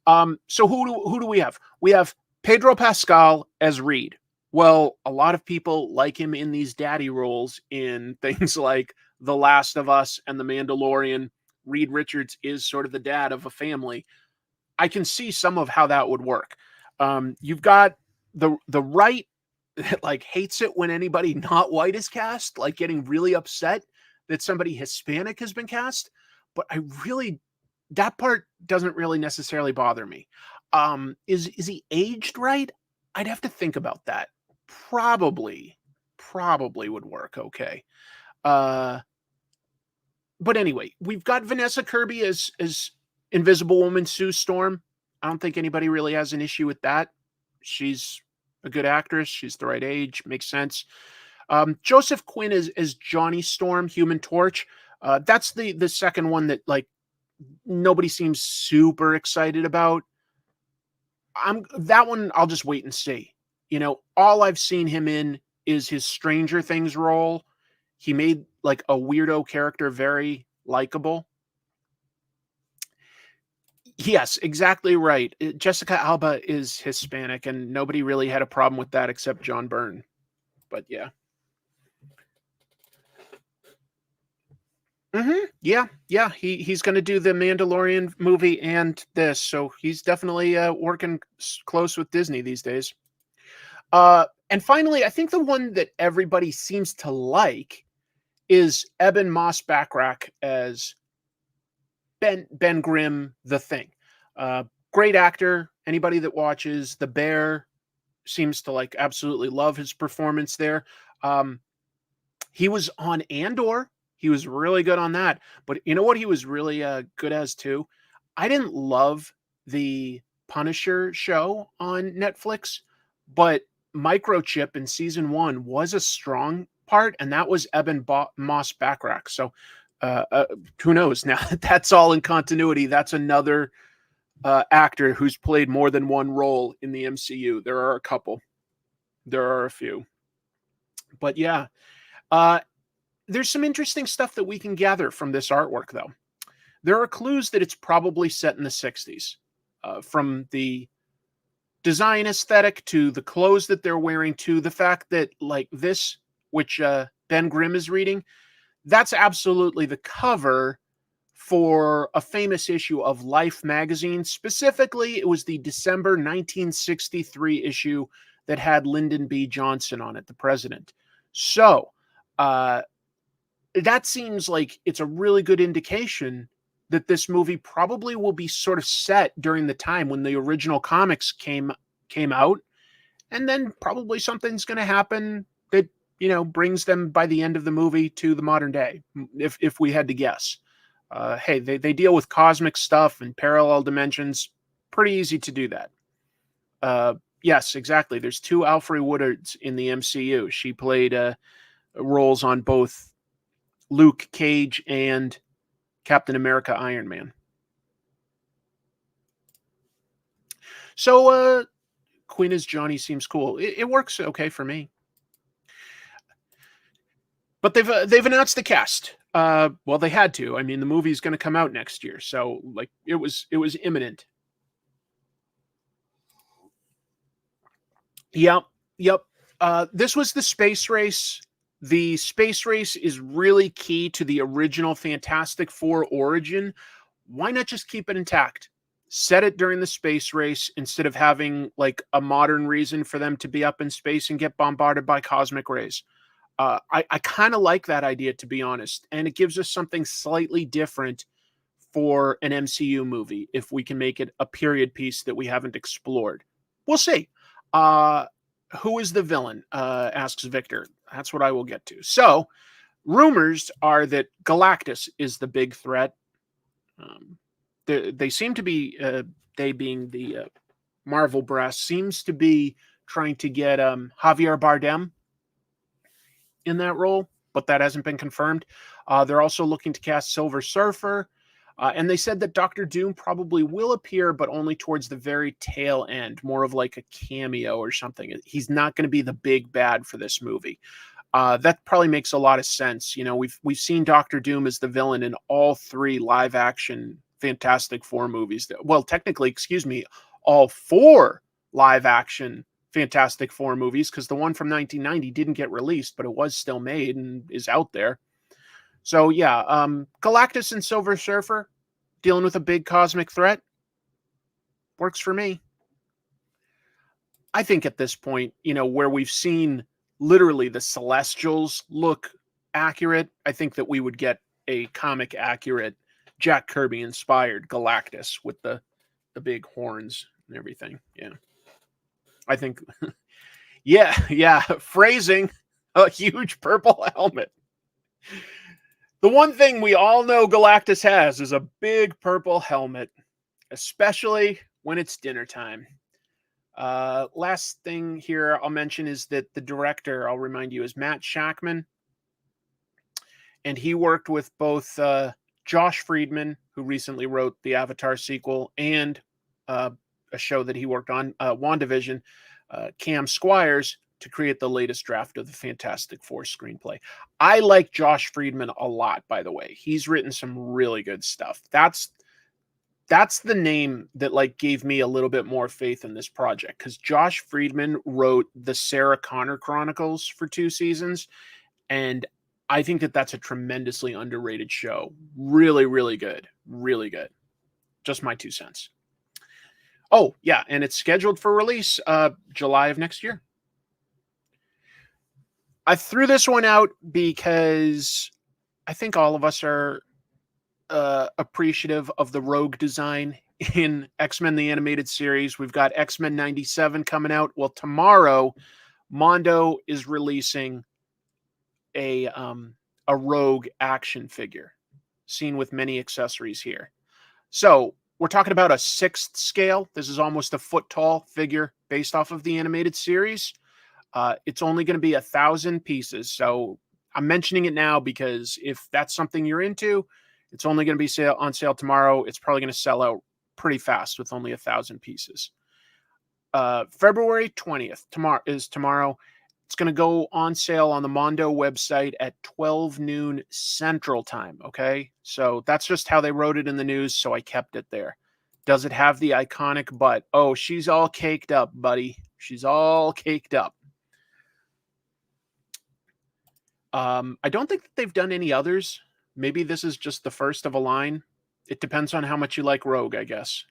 So who do we have? We have Pedro Pascal as Reed. Well, a lot of people like him in these daddy roles in things like The Last of Us and The Mandalorian. Reed Richards is sort of the dad of a family. I can see some of how that would work. You've got the right that, like, hates it when anybody not white is cast, like getting really upset that somebody Hispanic has been cast. But that part doesn't really necessarily bother me. Is he aged right? I'd have to think about that. Probably would work okay. But but anyway, we've got Vanessa Kirby as Invisible Woman Sue Storm. I don't think anybody really has an issue with that. She's a good actress. She's the right age. Makes sense. Joseph Quinn as Johnny Storm, Human Torch. That's the second one that like nobody seems super excited about. That one I'll just wait and see. You know, all I've seen him in is his Stranger Things role. He made like a weirdo character very likable. Yes, exactly right. Jessica Alba is Hispanic, and nobody really had a problem with that except John Byrne. But yeah. Yeah. He's going to do the Mandalorian movie and this, so he's definitely working close with Disney these days. And finally, I think the one that everybody seems to like is Eben Moss-Backrack as Ben Grimm, the Thing. Great actor. Anybody that watches The Bear seems to like absolutely love his performance there. He was on Andor. He was really good on that. But you know what he was really good as too? I didn't love the Punisher show on Netflix, but Microchip in season 1 was a strong part, and that was Eben Moss-Backrack. So who knows? Now that's all in continuity. That's another actor who's played more than one role in the MCU. There are a couple. There are a few. But yeah, there's some interesting stuff that we can gather from this artwork, though. There are clues that it's probably set in the 60s, from the design aesthetic to the clothes that they're wearing to the fact that, like this, which Ben Grimm is reading, that's absolutely the cover for a famous issue of Life magazine. Specifically, it was the December 1963 issue that had Lyndon B. Johnson on it, the president. So, that seems like it's a really good indication that this movie probably will be sort of set during the time when the original comics came out, and then probably something's going to happen that, you know, brings them by the end of the movie to the modern day, if we had to guess. Hey, they deal with cosmic stuff and parallel dimensions. Pretty easy to do that. Yes, exactly. There's 2 Alfre Woodards in the MCU. She played roles on both Luke Cage and Captain America Iron Man. So Quinn as Johnny seems cool. It works okay for me. But they've announced the cast. Well, they had to. I mean, the movie's going to come out next year, so like it was imminent. Yep. This was the space race. The space race is really key to the original Fantastic Four origin. Why not just keep it intact? Set it during the space race instead of having like a modern reason for them to be up in space and get bombarded by cosmic rays. I kind of like that idea, to be honest. And it gives us something slightly different for an MCU movie if we can make it a period piece that we haven't explored. We'll see. Who is the villain? Asks Victor. That's what I will get to. So, rumors are that Galactus is the big threat. They seem to be, they being the Marvel brass, seems to be trying to get Javier Bardem in that role, but that hasn't been confirmed. They're also looking to cast Silver Surfer. And they said that Doctor Doom probably will appear, but only towards the very tail end, more of like a cameo or something. He's not going to be the big bad for this movie. That probably makes a lot of sense. You know, we've seen Doctor Doom as the villain in all 3 live action Fantastic Four movies. Well, technically, excuse me, all 4 live action Fantastic Four movies, because the one from 1990 didn't get released, but it was still made and is out there. So yeah, Galactus and Silver Surfer dealing with a big cosmic threat works for me. I think at this point, you know, where we've seen literally the Celestials look accurate, I think that we would get a comic accurate Jack Kirby inspired Galactus with the big horns and everything. Yeah. I think yeah, phrasing, a huge purple helmet. The one thing we all know Galactus has is a big purple helmet, especially when it's dinner time. Last thing here I'll mention is that the director, I'll remind you, is Matt Shackman. And he worked with both Josh Friedman, who recently wrote the Avatar sequel, and a show that he worked on, WandaVision, Cam Squires, to create the latest draft of the Fantastic Four screenplay. I like Josh Friedman a lot, by the way. He's written some really good stuff. That's the name that like gave me a little bit more faith in this project, because Josh Friedman wrote the Sarah Connor Chronicles for 2 seasons, and I think that that's a tremendously underrated show. Really, really good. Really good. Just my 2 cents. Oh, yeah, and it's scheduled for release July of next year. I threw this one out because I think all of us are appreciative of the rogue design in X-Men the Animated Series. We've got X-Men 97 coming out. Well, tomorrow, Mondo is releasing a rogue action figure, seen with many accessories here. So we're talking about a 6th scale. This is almost a foot tall figure based off of the animated series. It's only going to be 1,000 pieces. So I'm mentioning it now because if that's something you're into, it's only going to be on sale tomorrow. It's probably going to sell out pretty fast with only 1,000 pieces. February 20th tomorrow. It's going to go on sale on the Mondo website at 12 noon Central Time, okay? So that's just how they wrote it in the news, so I kept it there. Does it have the iconic butt? Oh, she's all caked up, buddy. She's all caked up. I don't think that they've done any others. Maybe this is just the first of a line. It depends on how much you like Rogue, I guess.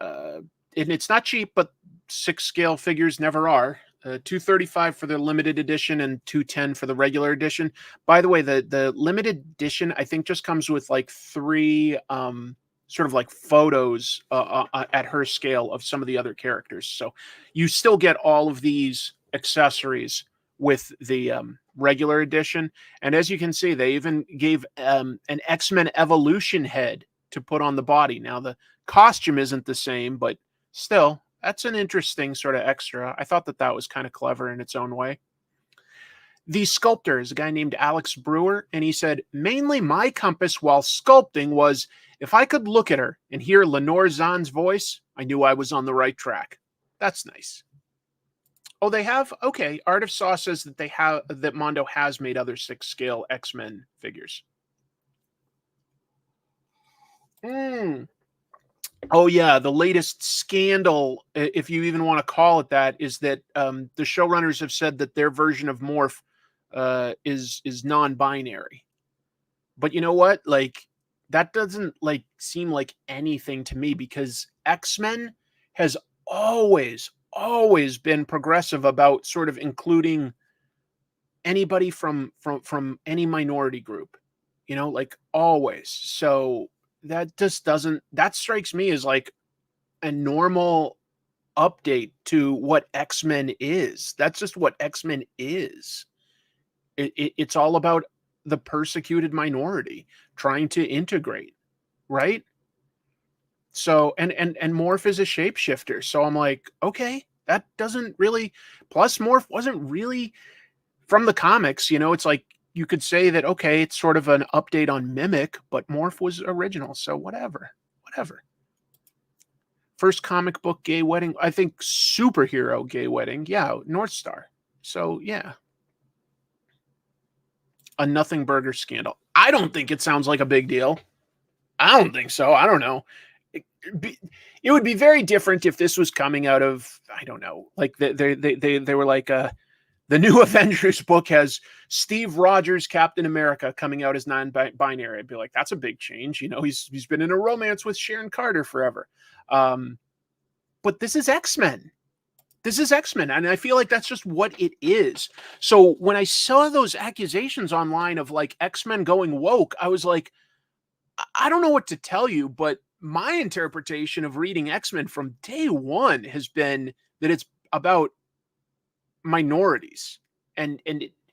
And it's not cheap, but 6 scale figures never are. $235 for the limited edition and $210 for the regular edition. By the way, the limited edition, I think, just comes with like 3 sort of like photos at her scale of some of the other characters. So you still get all of these accessories with the regular edition. And as you can see, they even gave an X-Men Evolution head to put on the body. Now, the costume isn't the same, but still, that's an interesting sort of extra. I thought that that was kind of clever in its own way. The sculptor is a guy named Alex Brewer, and he said, mainly my compass while sculpting was, if I could look at her and hear Lenore Zahn's voice, I knew I was on the right track. That's nice. Oh, they have? Okay. Art of Saw says that that Mondo has made other 6 scale X-Men figures. Oh, yeah. The latest scandal, if you even want to call it that, is that the showrunners have said that their version of Morph is non-binary. But you know what? Like, that doesn't like seem like anything to me, because X-Men has always been progressive about sort of including anybody from any minority group, you know, like always. So that just doesn't, that strikes me as like a normal update to what X-Men is. That's just what X-Men is. It's all about the persecuted minority trying to integrate, right? So, and Morph is a shapeshifter. So I'm like, okay, that doesn't really, plus Morph wasn't really from the comics, you know, it's like, you could say that, okay, it's sort of an update on Mimic, but Morph was original. So whatever. First comic book gay wedding, I think superhero gay wedding. Yeah. North Star. So yeah. A nothing burger scandal. I don't think it sounds like a big deal. I don't think so. I don't know. It would be very different if this was coming out of, I don't know, like they were like, the new Avengers book has Steve Rogers, Captain America, coming out as non-binary. I'd be like, that's a big change. You know, he's been in a romance with Sharon Carter forever. But this is X-Men. This is X-Men. And I feel like that's just what it is. So when I saw those accusations online of like X-Men going woke, I was like, I don't know what to tell you, but my interpretation of reading X-Men from day one has been that it's about minorities. And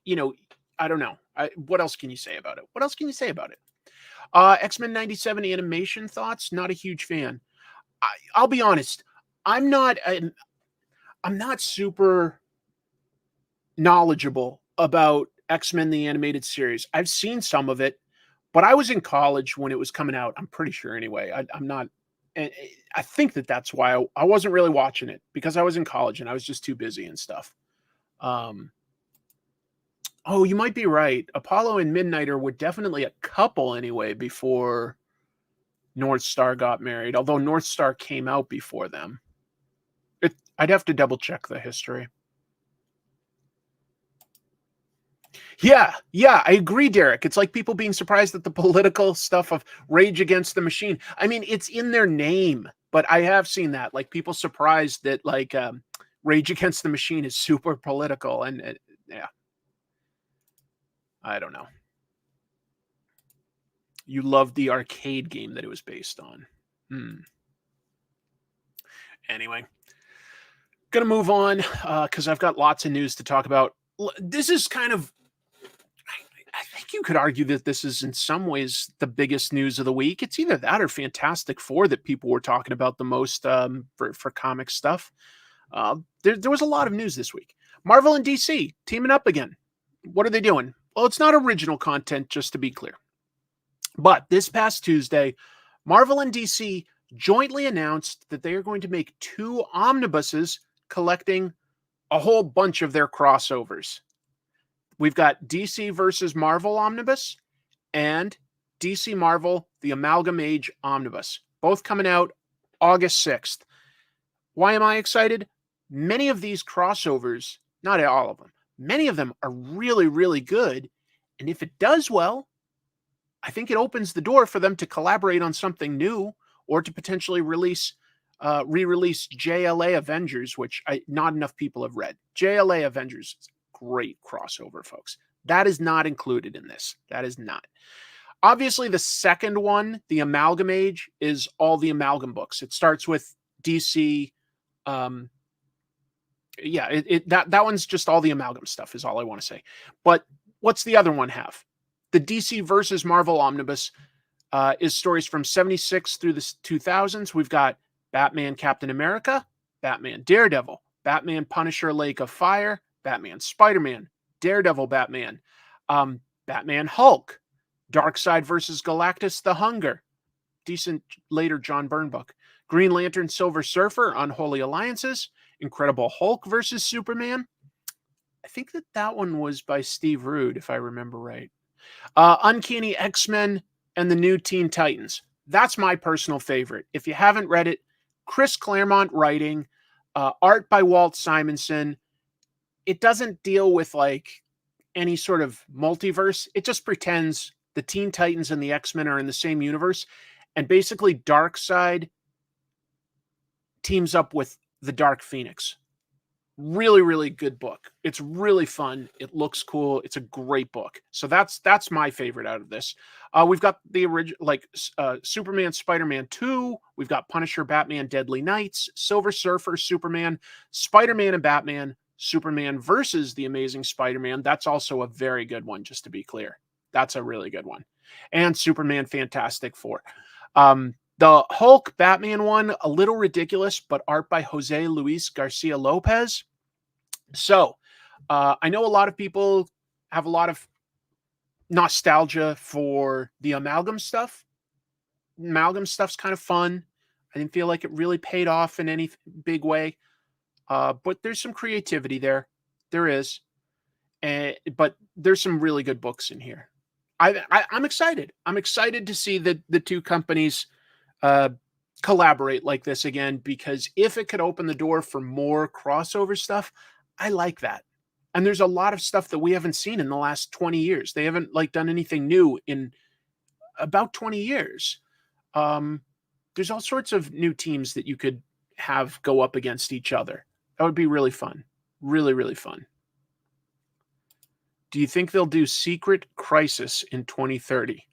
you know, I don't know. What else can you say about it? What else can you say about it? X-Men 97 animation thoughts, not a huge fan. I'll be honest, I'm not super knowledgeable about X-Men the animated series. I've seen some of it, but I was in college when it was coming out. I'm pretty sure anyway. I'm not. I think that's why I wasn't really watching it, because I was in college and I was just too busy and stuff. Oh, you might be right. Apollo and Midnighter were definitely a couple anyway before North Star got married, although North Star came out before them. I'd have to double check the history. Yeah, I agree, Derek. It's like people being surprised at the political stuff of Rage Against the Machine. I mean, it's in their name, but I have seen that, like, people surprised that, like, Rage Against the Machine is super political, and yeah, I don't know. You loved the arcade game that it was based on. Anyway, gonna move on because I've got lots of news to talk about. This is kind of, I think you could argue that this is in some ways the biggest news of the week. It's either that or Fantastic Four that people were talking about the most for comic stuff. There was a lot of news this week. Marvel and DC teaming up again. What are they doing? Well, it's not original content, just to be clear. But this past Tuesday, Marvel and DC jointly announced that they are going to make 2 omnibuses collecting a whole bunch of their crossovers. We've got DC versus Marvel Omnibus and DC Marvel, the Amalgam Age Omnibus, both coming out August 6th. Why am I excited? Many of these crossovers, not all of them, many of them are really, really good. And if it does well, I think it opens the door for them to collaborate on something new, or to potentially re-release JLA Avengers, which not enough people have read. JLA Avengers is a great crossover, folks. That is not included in this. That is not. Obviously, the second one, the Amalgam Age, is all the Amalgam books. It starts with DC. That one's just all the Amalgam stuff is all I want to say. But what's the other one have? The DC versus Marvel Omnibus is stories from 76 through the 2000s. We've got Batman Captain America, Batman Daredevil, Batman Punisher Lake of Fire, Batman Spider-Man, Daredevil Batman, Batman Hulk, Darkseid versus Galactus the Hunger, decent later John Byrne book, Green Lantern Silver Surfer, Unholy Alliances, Incredible Hulk versus Superman. I think that one was by Steve Rude, if I remember right. Uncanny X-Men and the New Teen Titans. That's my personal favorite. If you haven't read it, Chris Claremont writing, art by Walt Simonson. It doesn't deal with like any sort of multiverse. It just pretends the Teen Titans and the X-Men are in the same universe. And basically Darkseid teams up with the Dark Phoenix. Really, really good book. It's really fun. It looks cool. It's a great book. So that's my favorite out of this. We've got the original, like Superman, Spider-Man 2. We've got Punisher, Batman, Deadly Knights, Silver Surfer, Superman, Spider-Man and Batman, Superman versus the Amazing Spider-Man. That's also a very good one, just to be clear. That's a really good one. And Superman Fantastic Four. The Hulk Batman one, a little ridiculous, but art by Jose Luis Garcia Lopez. So I know a lot of people have a lot of nostalgia for the Amalgam stuff. Amalgam stuff's kind of fun. I didn't feel like it really paid off in any big way. But there's some creativity there. There is. But there's some really good books in here. I'm excited. I'm excited to see the two companies collaborate like this again, because if it could open the door for more crossover stuff, I like that. And there's a lot of stuff that we haven't seen in the last 20 years. They haven't like done anything new in about 20 years. There's all sorts of new teams that you could have go up against each other. That would be really fun. Really, really fun. Do you think they'll do Secret Crisis in 2030?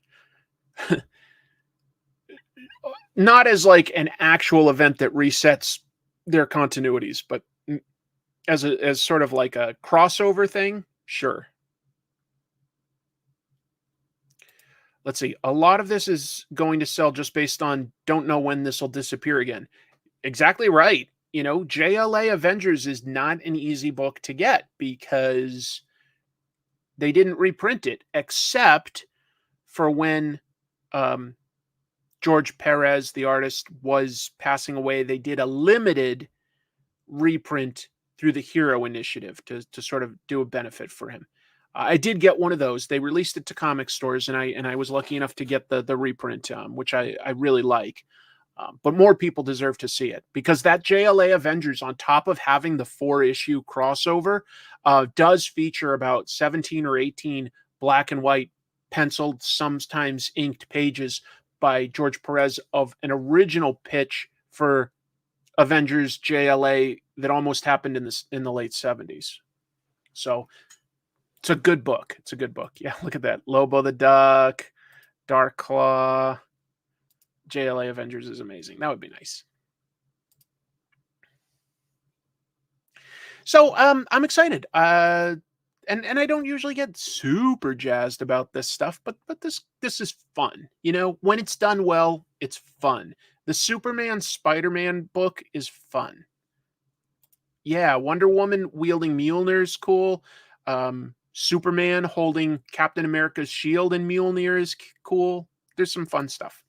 Not as like an actual event that resets their continuities, but as sort of like a crossover thing, sure. let's see. A lot of this is going to sell just based on don't know when this will disappear again. Exactly right. JLA Avengers is not an easy book to get because they didn't reprint it except for when George Perez, the artist, was passing away. They did a limited reprint through the Hero Initiative to sort of do a benefit for him. I did get one of those. They released it to comic stores, and I was lucky enough to get the reprint, which I really like. But more people deserve to see it because that JLA Avengers, on top of having the 4-issue crossover, does feature about 17 or 18 black and white penciled, sometimes inked pages by George Perez of an original pitch for Avengers JLA that almost happened in the late 70s. So it's a good book. It's a good book. Yeah, look at that. Lobo the Duck, Dark Claw. JLA Avengers is amazing. That would be nice. So I'm excited. And I don't usually get super jazzed about this stuff, but this is fun. When it's done well, it's fun. The Superman Spider-Man book is fun. Yeah, Wonder Woman wielding Mjolnir is cool. Superman holding Captain America's shield and Mjolnir is cool. There's some fun stuff.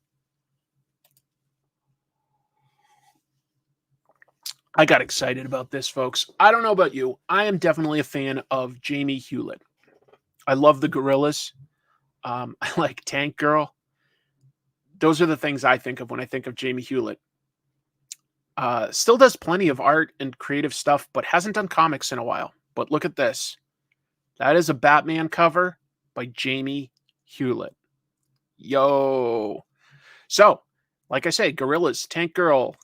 I got excited about this, folks. I don't know about you. I am definitely a fan of Jamie Hewlett. I love the Gorillas. I like Tank Girl. Those are the things I think of when I think of Jamie Hewlett. Still does plenty of art and creative stuff, but hasn't done comics in a while. But look at this. That is a Batman cover by Jamie Hewlett. Yo. So, like I say, Gorillas, Tank Girl,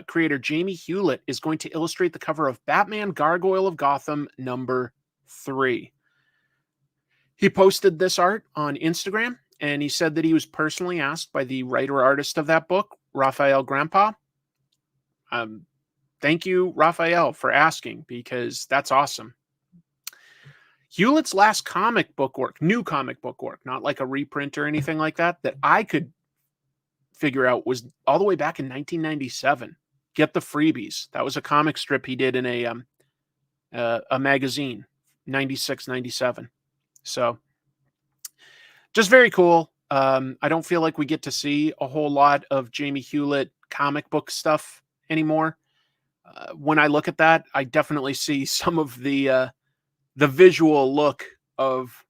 creator Jamie Hewlett is going to illustrate the cover of Batman Gargoyle of Gotham #3. He posted this art on Instagram, and he said that he was personally asked by the writer-artist of that book, Raphael Grandpa. Thank you, Raphael, for asking, because that's awesome. Hewlett's last comic book work, new comic book work, not like a reprint or anything like that I could figure out, was all the way back in 1997. Get the Freebies. That was a comic strip he did in a magazine, 96, 97. So just very cool. I don't feel like we get to see a whole lot of Jamie Hewlett comic book stuff anymore. When I look at that, I definitely see some of the visual look of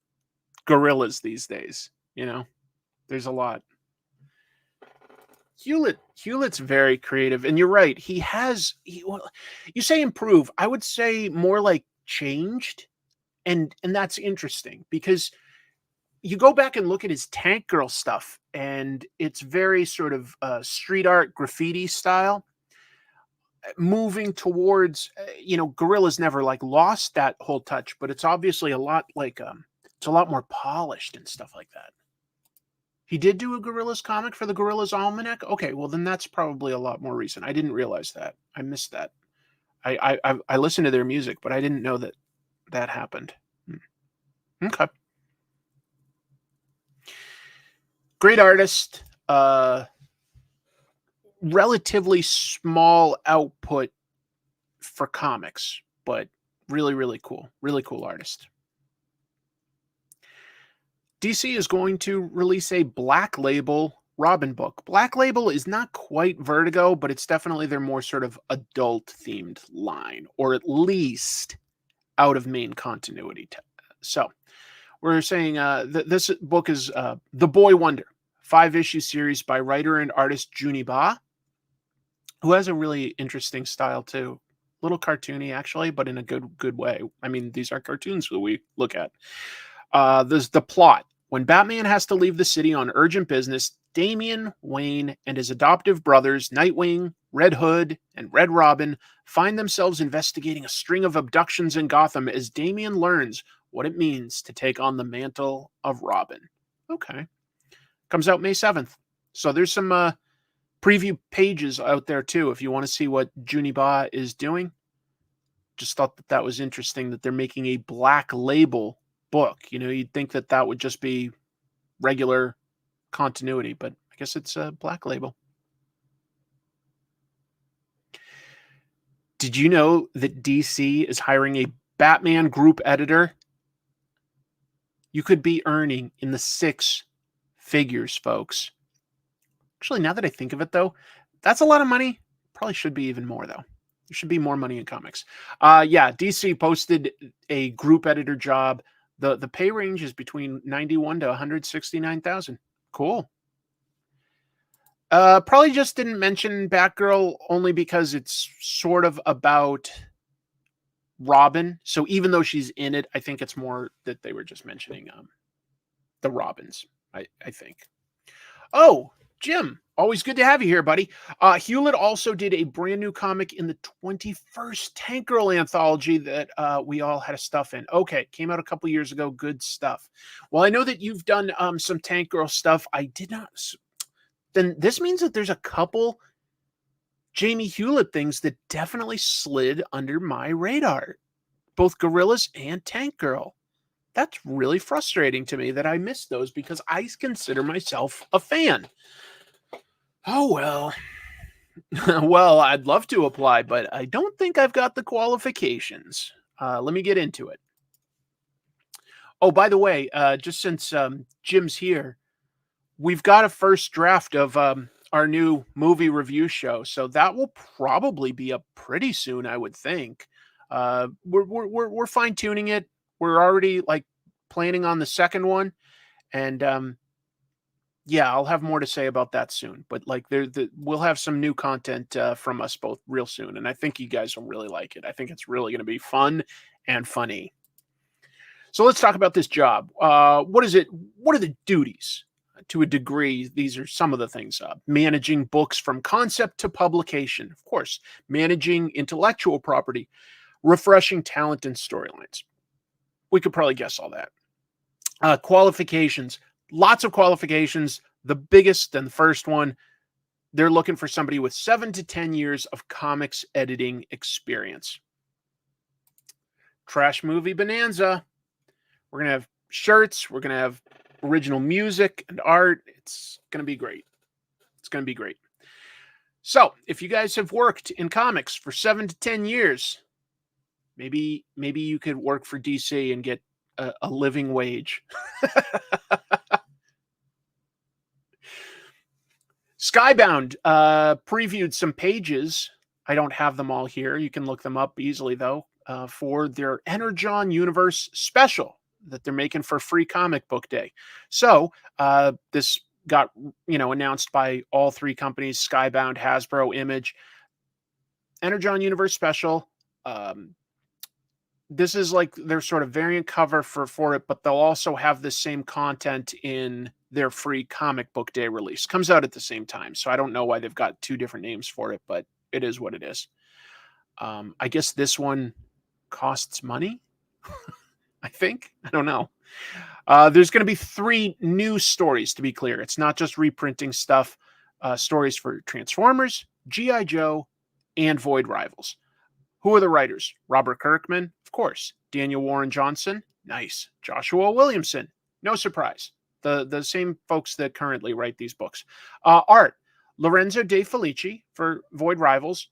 Gorillas these days. There's a lot. Hewlett's very creative, and you're right. You say improve. I would say more like changed, and that's interesting because you go back and look at his Tank Girl stuff, and it's very sort of street art graffiti style, moving towards Gorilla's never like lost that whole touch, but it's obviously a lot like it's a lot more polished and stuff like that. He did do a Gorillas comic for the Gorillas Almanac? Okay, well, then that's probably a lot more recent. I didn't realize that. I missed that. I listened to their music, but I didn't know that happened. Okay. Great artist. Relatively small output for comics, but really, really cool. Really cool artist. DC is going to release a Black Label Robin book. Black Label is not quite Vertigo, but it's definitely their more sort of adult-themed line, or at least out of main continuity. So we're saying this book is The Boy Wonder, 5-issue series by writer and artist Juni Ba, who has a really interesting style too. A little cartoony, actually, but in a good way. I mean, these are cartoons that we look at. There's the plot. When Batman has to leave the city on urgent business, Damian Wayne and his adoptive brothers, Nightwing, Red Hood, and Red Robin, find themselves investigating a string of abductions in Gotham as Damian learns what it means to take on the mantle of Robin. Okay. Comes out May 7th. So there's some preview pages out there too if you want to see what Juni Ba is doing. Just thought that was interesting that they're making a Black Label book. You'd think that would just be regular continuity, but I guess it's a Black Label. Did you know that DC is hiring a Batman group editor? You could be earning in the 6 figures, folks. Actually, now that I think of it, though, that's a lot of money. Probably should be even more, though. There should be more money in comics. Yeah, DC posted a group editor job. The pay range is between 91 to 169,000. Cool. Probably just didn't mention Batgirl only because it's sort of about Robin. So even though she's in it, I think it's more that they were just mentioning the Robins, I think. Oh, Jim, always good to have you here, buddy. Hewlett also did a brand new comic in the 21st Tank Girl anthology that we all had a stuff in. Okay, came out a couple years ago. Good stuff. Well, I know that you've done some Tank Girl stuff. I did not. Then this means that there's a couple Jamie Hewlett things that definitely slid under my radar. Both Gorillas and Tank Girl. That's really frustrating to me that I missed those because I consider myself a fan. Oh, well. Well, I'd love to apply, but I don't think I've got the qualifications. Let me get into it. Oh, by the way, just since Jim's here, we've got a first draft of our new movie review show, so that will probably be up pretty soon, I would think. We're fine tuning it. We're already like planning on the second one, and yeah, I'll have more to say about that soon. But like, we'll have some new content from us both real soon, and I think you guys will really like it. I think it's really going to be fun and funny. So let's talk about this job. What is it? What are the duties? To a degree, these are some of the things. Managing books from concept to publication, of course. Managing intellectual property, refreshing talent and storylines. We could probably guess all that. Qualifications, lots of qualifications. The biggest and the first one, they're looking for somebody with 7 to 10 years of comics editing experience. Trash movie bonanza. We're going to have shirts. We're going to have original music and art. It's going to be great. It's going to be great. So if you guys have worked in comics for 7 to 10 years, maybe you could work for DC and get a living wage. Skybound previewed some pages. I don't have them all here. You can look them up easily, though, for their Energon Universe special that they're making for Free Comic Book Day. So this got announced by all 3 companies: Skybound, Hasbro, Image. Energon Universe special. This is like their sort of variant cover for it, but they'll also have the same content in their Free Comic Book Day release. Comes out at the same time, so I don't know why they've got 2 different names for it, but it is what it is. I guess this one costs money. I think. I don't know. There's going to be 3 new stories, to be clear. It's not just reprinting stuff. Stories for Transformers, G.I. Joe, and Void Rivals. Who are the writers? Robert Kirkman, of course. Daniel Warren Johnson, nice. Joshua Williamson, no surprise. The same folks that currently write these books. Art, Lorenzo De Felici for Void Rivals,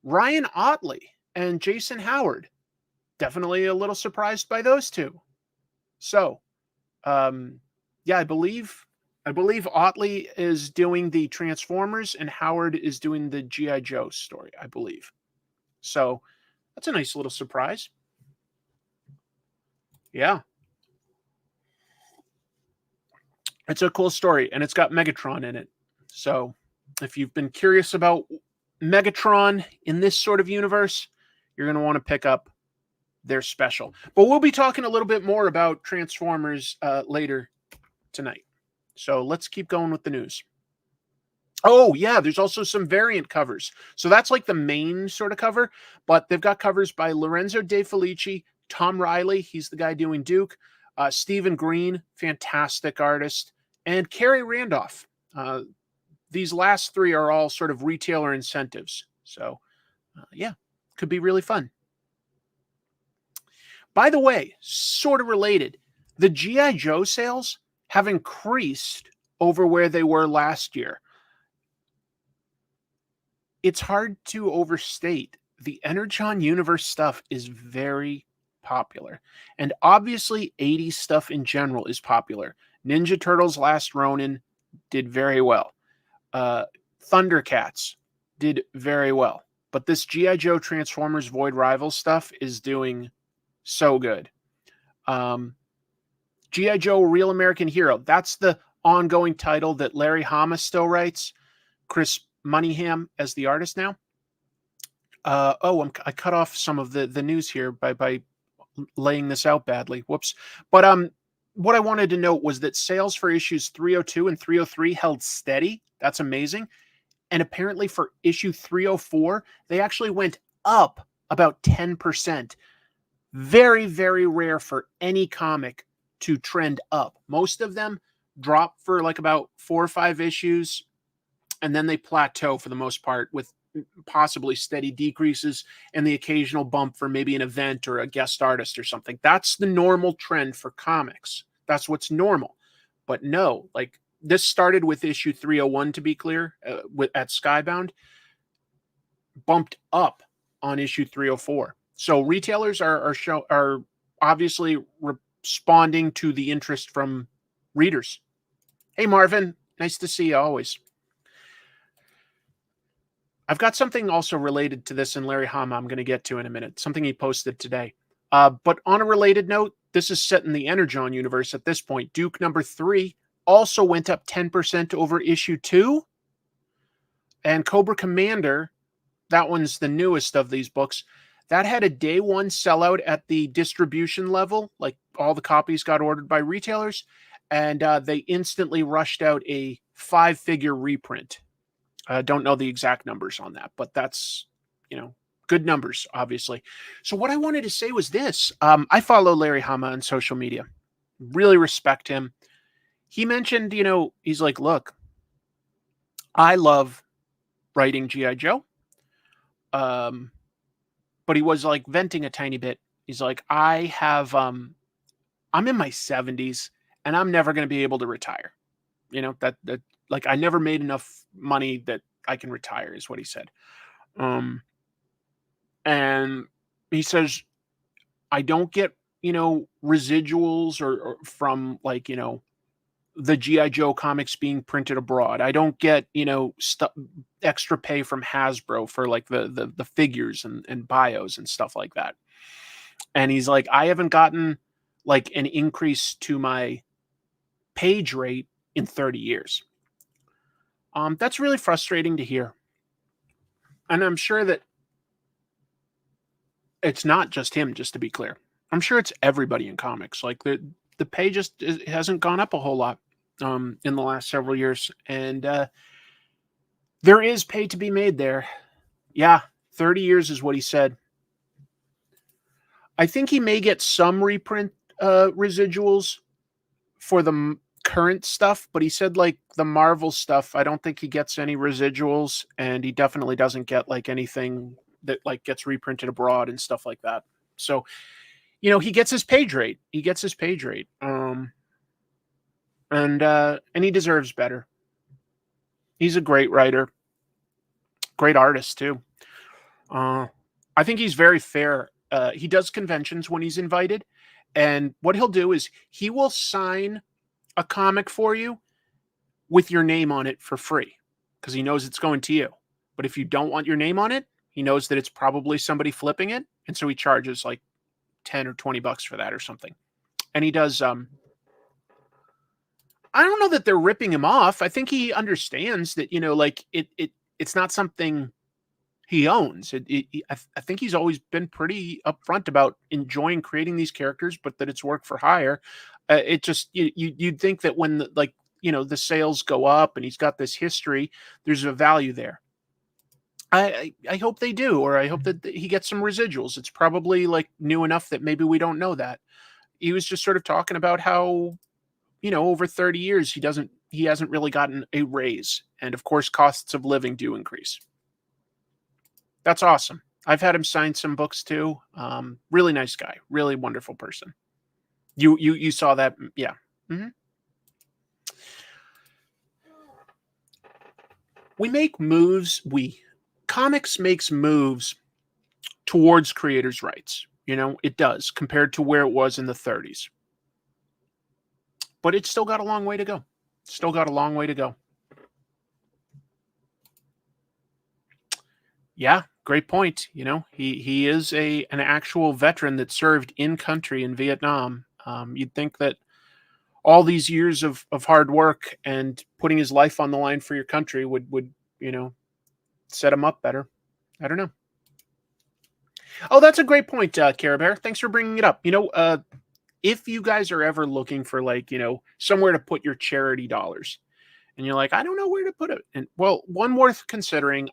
Ryan Otley and Jason Howard. Definitely a little surprised by those 2. So, yeah, I believe Otley is doing the Transformers and Howard is doing the G.I. Joe story, I believe. So that's a nice little surprise. Yeah. It's a cool story, and it's got Megatron in it. So if you've been curious about Megatron in this sort of universe, you're going to want to pick up their special. But we'll be talking a little bit more about Transformers later tonight. So let's keep going with the news. Oh, yeah, there's also some variant covers. So that's like the main sort of cover, but they've got covers by Lorenzo De Felici, Tom Riley, he's the guy doing Duke, Stephen Green, fantastic artist, and Carrie Randolph. These last 3 are all sort of retailer incentives. So, yeah, could be really fun. By the way, sort of related, the G.I. Joe sales have increased over where they were last year. It's hard to overstate. The Energon Universe stuff is very popular. And obviously, 80s stuff in general is popular. Ninja Turtles Last Ronin did very well. Thundercats did very well. But this G.I. Joe Transformers Void Rivals stuff is doing so good. G.I. Joe Real American Hero. That's the ongoing title that Larry Hama still writes. Chris Moneyham as the artist now. I cut off some of the news here by laying this out badly. Whoops. But what I wanted to note was that sales for issues 302 and 303 held steady. That's amazing. And apparently for issue 304, they actually went up about 10%. Very, very rare for any comic to trend up. Most of them drop for like about 4 or 5 issues, and then they plateau for the most part with possibly steady decreases and the occasional bump for maybe an event or a guest artist or something. That's the normal trend for comics. That's what's normal. But no, like this started with issue 301, to be clear, at Skybound, bumped up on issue 304. So retailers are obviously responding to the interest from readers. Hey, Marvin, nice to see you always. I've got something also related to this in Larry Hama I'm going to get to in a minute, something he posted today. But on a related note, this is set in the Energon universe at this point. Duke number 3 also went up 10% over issue 2. And Cobra Commander, that one's the newest of these books, that had a day one sellout at the distribution level, like all the copies got ordered by retailers, and they instantly rushed out a 5-figure reprint. I don't know the exact numbers on that, but that's, good numbers, obviously. So what I wanted to say was this. I follow Larry Hama on social media. Really respect him. He mentioned, he's like, look, I love writing G.I. Joe. But he was like venting a tiny bit. He's like, I'm in my 70s and I'm never going to be able to retire. That like I never made enough money that I can retire is what he said. And he says, I don't get, residuals or from like, the G.I. Joe comics being printed abroad. I don't get, extra pay from Hasbro for like the figures and bios and stuff like that. And he's like, I haven't gotten like an increase to my page rate in 30 years. That's really frustrating to hear. And I'm sure that it's not just him, just to be clear. I'm sure it's everybody in comics. Like the pay just hasn't gone up a whole lot in the last several years. And there is pay to be made there. Yeah, 30 years is what he said. I think he may get some reprint residuals for the current stuff, but he said like the Marvel stuff, I don't think he gets any residuals, and he definitely doesn't get like anything that like gets reprinted abroad and stuff like that. So, he gets his page rate. He gets his page rate. And he deserves better. He's a great writer. Great artist too. I think he's very fair. He does conventions when he's invited. And what he'll do is he will sign a comic for you with your name on it for free because he knows it's going to you. But if you don't want your name on it, he knows that it's probably somebody flipping it. And so he charges like 10 or 20 bucks for that or something. And he does, I don't know that they're ripping him off. I think he understands that, like it's not something he owns. I think he's always been pretty upfront about enjoying creating these characters, but that it's work for hire. It just, you'd think that when the sales go up and he's got this history, there's a value there. I hope they do, or I hope that he gets some residuals. It's probably like new enough that maybe we don't know that. He was just sort of talking about how, over 30 years, he hasn't really gotten a raise. And of course, costs of living do increase. That's awesome. I've had him sign some books too. Really nice guy, really wonderful person. You saw that. Yeah. Mm-hmm. we make moves. Comics makes moves towards creators' rights. It does compared to where it was in the 30s. But it's still got a long way to go. Still got a long way to go. Yeah, great point. He is an actual veteran that served in country in Vietnam. You'd think that all these years of hard work and putting his life on the line for your country would set him up better. I don't know. Oh, that's a great point, Care Bear. Thanks for bringing it up. If you guys are ever looking for somewhere to put your charity dollars, and you're like, I don't know where to put it. And well, one worth considering,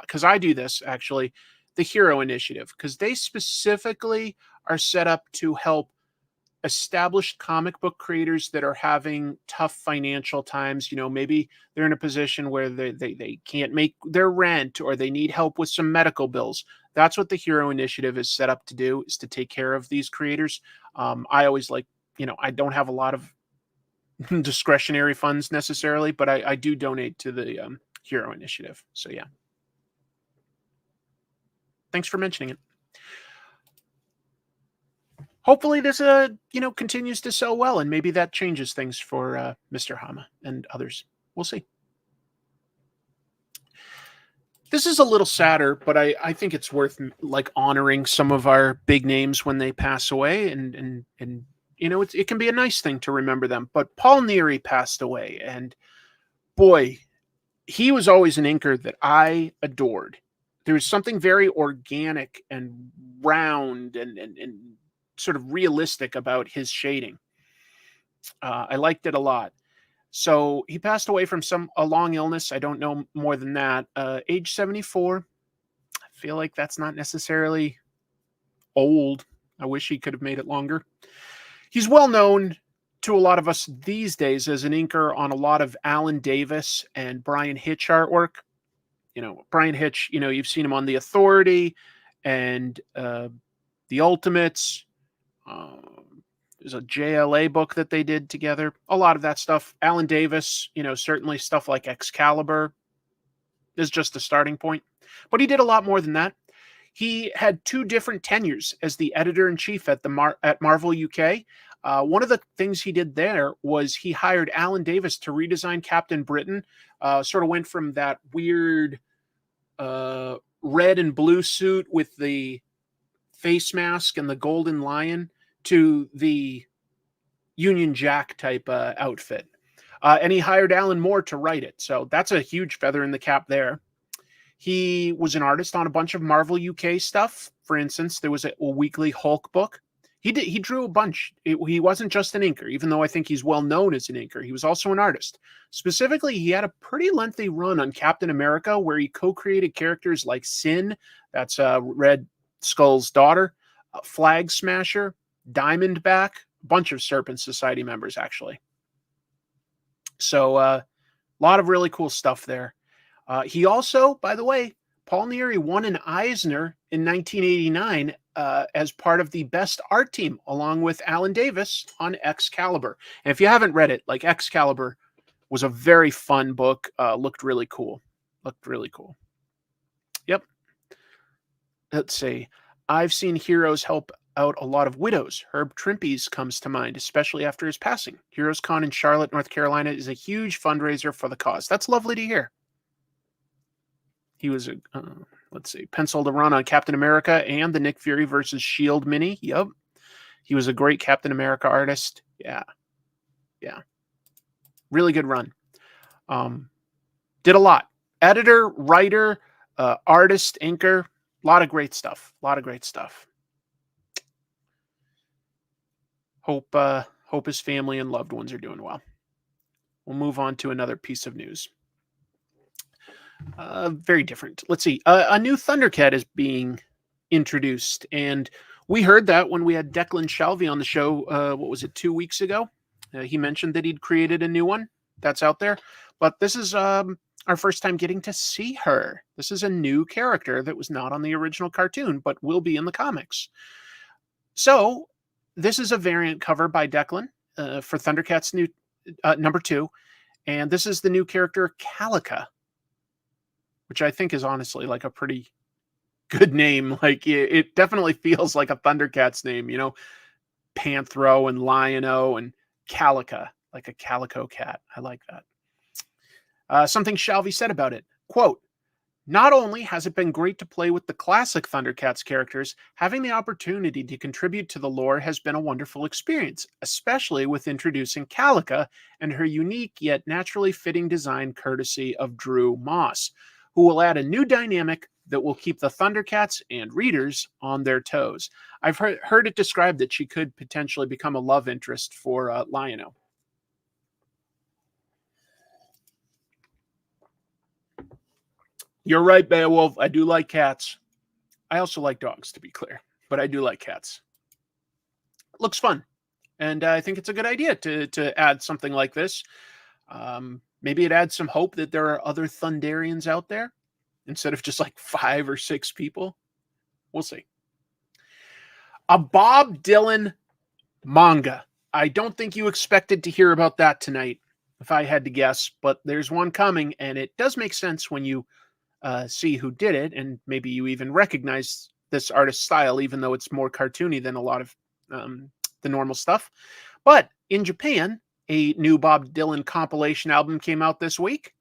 because I do this actually, the Hero Initiative, because they specifically are set up to help established comic book creators that are having tough financial times. Maybe they're in a position where they can't make their rent, or they need help with some medical bills. That's what the Hero Initiative is set up to do, is to take care of these creators. I always I don't have a lot of discretionary funds necessarily, but I do donate to the Hero Initiative. So yeah. Thanks for mentioning it. Hopefully this continues to sell well, and maybe that changes things for Mr. Hama and others. We'll see. This is a little sadder, but I think it's worth honoring some of our big names when they pass away, and it can be a nice thing to remember them. But Paul Neary passed away, and boy, he was always an inker that I adored. There was something very organic and round and sort of realistic about his shading. I liked it a lot. So he passed away from a long illness. I don't know more than that. Age 74. I feel like that's not necessarily old. I wish he could have made it longer. He's well known to a lot of us these days as an inker on a lot of Alan Davis and Brian Hitch artwork. Brian Hitch, you've seen him on The Authority and The Ultimates. There's a JLA book that they did together. A lot of that stuff. Alan Davis, certainly stuff like Excalibur is just the starting point. But he did a lot more than that. He had 2 different tenures as the editor-in-chief at Marvel UK. One of the things he did there was he hired Alan Davis to redesign Captain Britain. Sort of went from that weird red and blue suit with the face mask and the golden lion to the Union Jack type outfit. And he hired Alan Moore to write it. So that's a huge feather in the cap there. He was an artist on a bunch of Marvel UK stuff. For instance, there was a weekly Hulk book. He drew a bunch. He wasn't just an inker, even though I think he's well known as an inker. He was also an artist. Specifically, he had a pretty lengthy run on Captain America, where he co-created characters like Sin, that's Red Skull's daughter, Flag Smasher, Diamondback, a bunch of Serpent Society members, actually. So a lot of really cool stuff there. He also, by the way, Paul Neary won an Eisner in 1989 as part of the best art team, along with Alan Davis on Excalibur. And if you haven't read it, Excalibur was a very fun book. Looked really cool. Yep. Let's see. I've seen heroes help out a lot of widows. Herb Trimpe's comes to mind, especially after his passing. Heroes Con in Charlotte, North Carolina is a huge fundraiser for the cause. That's lovely to hear. He was penciled a run on Captain America and the Nick Fury versus S.H.I.E.L.D. mini. Yep. He was a great Captain America artist. Yeah. Really good run. Did a lot. Editor, writer, artist, inker. A lot of great stuff. Hope his family and loved ones are doing well. We'll move on to another piece of news. Very different. Let's see. A new Thundercat is being introduced, and we heard that when we had Declan Shalvey on the show. What was it, 2 weeks ago? He mentioned that he'd created a new one that's out there, but this is our first time getting to see her. This is a new character that was not on the original cartoon, but will be in the comics. So this is a variant cover by Declan for Thundercats new number 2, and this is the new character Calica. which I think is honestly like a pretty good name. Like it definitely feels like a Thundercats name, you know, Panthro and Lion-O and Calica, like a calico cat. I like that. Something Shalvey said about it. Quote, not only has it been great to play with the classic Thundercats characters, having the opportunity to contribute to the lore has been a wonderful experience, especially with introducing Calica and her unique yet naturally fitting design courtesy of Drew Moss, who will add a new dynamic that will keep the Thundercats and readers on their toes. I've heard it described that she could potentially become a love interest for Lion-O. You're right, Beowulf. I do like cats. I also like dogs, to be clear, but I do like cats. Looks fun, and I think it's a good idea to add something like this. Maybe it adds some hope that there are other Thunderians out there instead of just like 5 or 6 people. We'll see. A Bob Dylan manga. I don't think you expected to hear about that tonight, if I had to guess, but there's one coming, and it does make sense when you see who did it, and maybe you even recognize this artist's style, even though it's more cartoony than a lot of the normal stuff. But in Japan, a new Bob Dylan compilation album came out this week,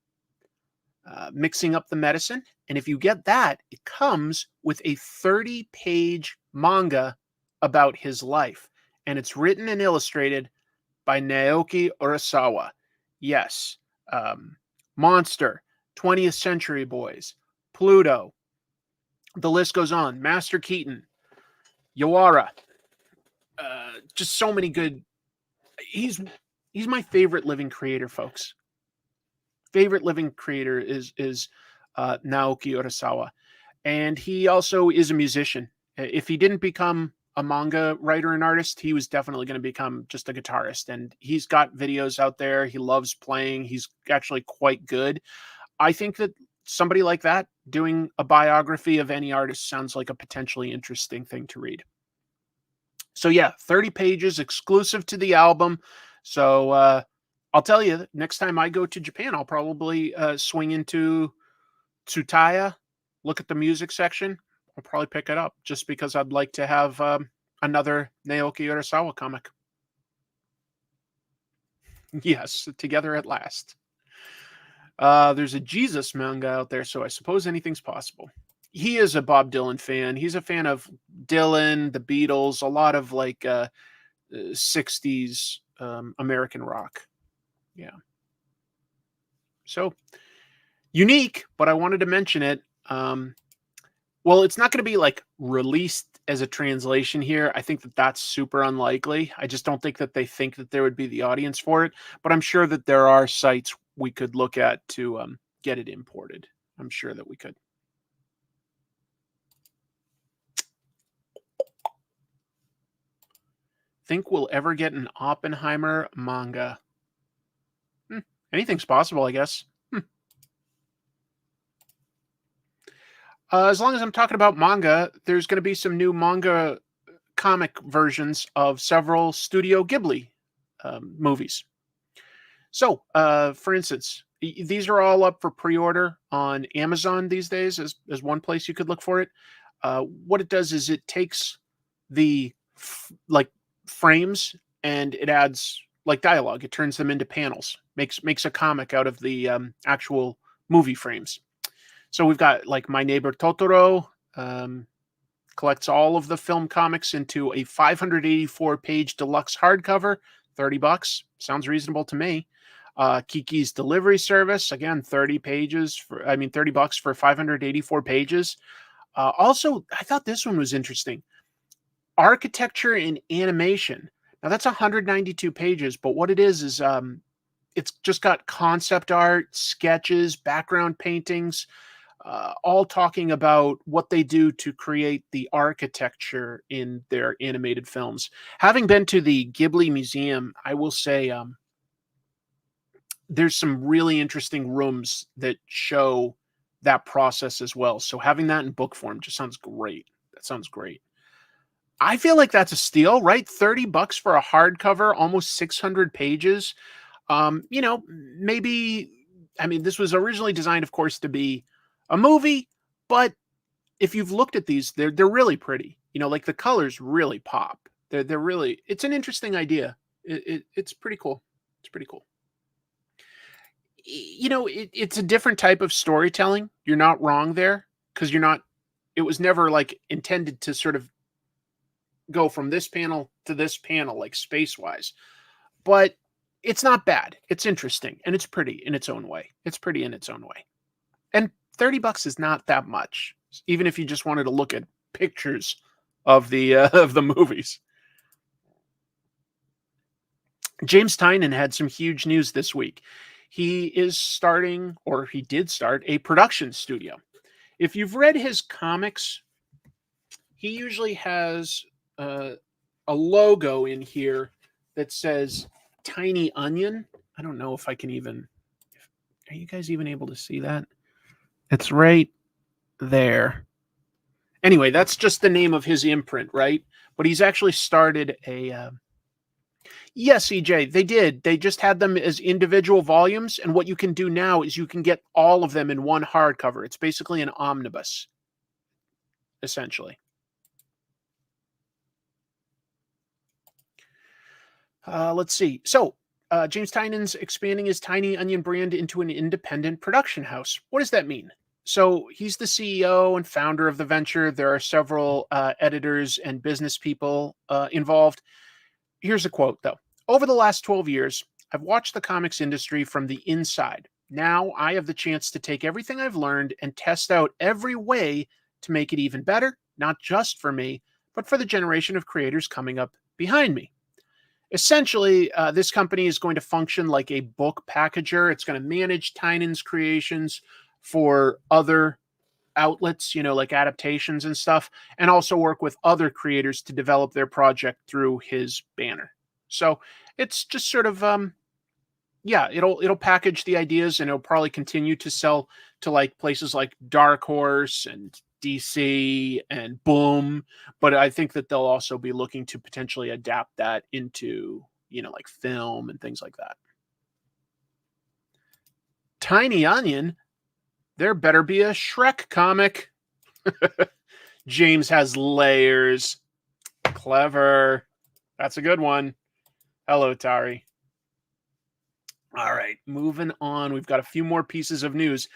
Mixing Up the Medicine. And if you get that, it comes with a 30-page manga about his life. And it's written and illustrated by Naoki Urasawa. Yes. Monster, 20th Century Boys, Pluto. The list goes on. Master Keaton, Yawara. Just so many good. He's my favorite living creator, folks. Favorite living creator is Naoki Urasawa. And he also is a musician. If he didn't become a manga writer and artist, he was definitely going to become just a guitarist. And he's got videos out there. He loves playing. He's actually quite good. I think that somebody like that doing a biography of any artist sounds like a potentially interesting thing to read. So yeah, 30 pages exclusive to the album. So I'll tell you, next time I go to Japan, I'll probably swing into Tsutaya, look at the music section. I'll probably pick it up just because I'd like to have another Naoki Urasawa comic. Yes, together at last. There's a Jesus manga out there, so I suppose anything's possible. He is a Bob Dylan fan. He's a fan of Dylan, the Beatles, a lot of like 60s American rock. Yeah. So unique, but I wanted to mention it. Well, it's not going to be like released as a translation here. I think that that's super unlikely. I just don't think that they think that there would be the audience for it. But I'm sure that there are sites we could look at to get it imported. I'm sure that we could. Think we'll ever get an Oppenheimer manga? Anything's possible, I guess. As long as I'm talking about manga, there's going to be some new manga comic versions of several Studio Ghibli movies. So, for instance, these are all up for pre-order on Amazon these days as one place you could look for it. What it does is it takes the frames and it adds like dialogue. It turns them into panels, makes a comic out of the actual movie frames. So we've got like My Neighbor Totoro, collects all of the film comics into a 584-page deluxe hardcover, $30. Sounds reasonable to me. Kiki's Delivery Service, again, $30 for 584 pages. Also, I thought this one was interesting. Architecture and Animation. Now that's 192 pages, but what it is it's just got concept art, sketches, background paintings, all talking about what they do to create the architecture in their animated films. Having been to the Ghibli Museum, I will say there's some really interesting rooms that show that process as well. So having that in book form just sounds great. That sounds great. I feel like that's a steal, right? $30 for a hardcover, almost 600 pages. Maybe, I mean, this was originally designed, of course, to be a movie, but if you've looked at these, they're really pretty. You know, like the colors really pop. They're really. It's an interesting idea. It's pretty cool. It's pretty cool. You know, it's a different type of storytelling. You're not wrong there because you're not. It was never like intended to sort of go from this panel to this panel, like space wise. But it's not bad. It's interesting and it's pretty in its own way. It's pretty in its own way. And $30 is not that much, even if you just wanted to look at pictures of the of the movies. James Tynion had some huge news this week. He is starting, or he did start, a production studio. If you've read his comics, he usually has a logo in here that says Tiny Onion. I don't know if I can even. Are you guys even able to see that? It's right there. Anyway, that's just the name of his imprint, right? But he's actually started a. Yes, EJ, they did. They just had them as individual volumes, and what you can do now is you can get all of them in one hardcover. It's basically an omnibus, essentially. Let's see. So, James Tynion's expanding his Tiny Onion brand into an independent production house. What does that mean? So, he's the CEO and founder of the venture. There are several editors and business people involved. Here's a quote, though. Over the last 12 years, I've watched the comics industry from the inside. Now I have the chance to take everything I've learned and test out every way to make it even better, not just for me, but for the generation of creators coming up behind me. Essentially, this company is going to function like a book packager. It's going to manage Tynion's creations for other outlets, you know, like adaptations and stuff, and also work with other creators to develop their project through his banner. So it's just sort of yeah, it'll package the ideas and it'll probably continue to sell to like places like Dark Horse and DC and Boom, but I think that they'll also be looking to potentially adapt that into, you know, like film and things like that. Tiny Onion, there better be a Shrek comic. James has layers. Clever. That's a good one. Hello, Tari. All right, moving on. We've got a few more pieces of news.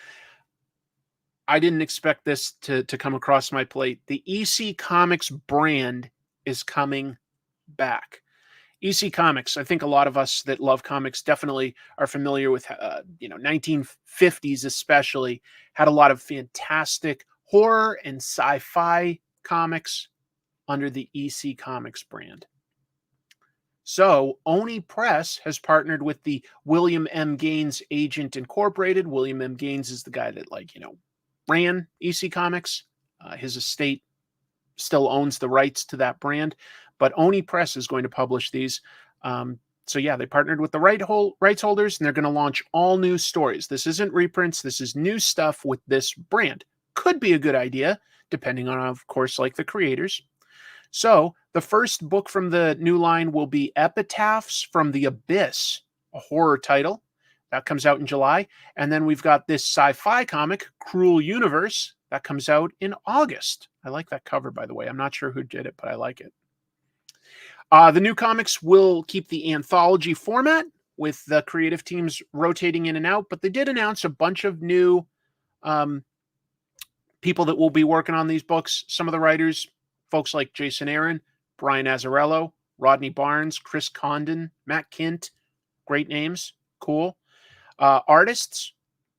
I didn't expect this to come across my plate. The EC Comics brand is coming back. EC Comics, I think a lot of us that love comics definitely are familiar with, 1950s especially, had a lot of fantastic horror and sci-fi comics under the EC Comics brand. So Oni Press has partnered with the William M. Gaines Agent Incorporated. William M. Gaines is the guy that, ran EC Comics. His estate still owns the rights to that brand, but Oni Press is going to publish these. So yeah, they partnered with the rights holders, and they're going to launch all new stories. This isn't reprints. This is new stuff with this brand. Could be a good idea, depending on, of course, like the creators. So the first book from the new line will be Epitaphs from the Abyss, a horror title. That comes out in July. And then we've got this sci-fi comic, Cruel Universe, that comes out in August. I like that cover, by the way. I'm not sure who did it, but I like it. The new comics will keep the anthology format with the creative teams rotating in and out, but they did announce a bunch of new people that will be working on these books. Some of the writers, folks like Jason Aaron, Brian Azzarello, Rodney Barnes, Chris Condon, Matt Kint, great names, cool. Artists,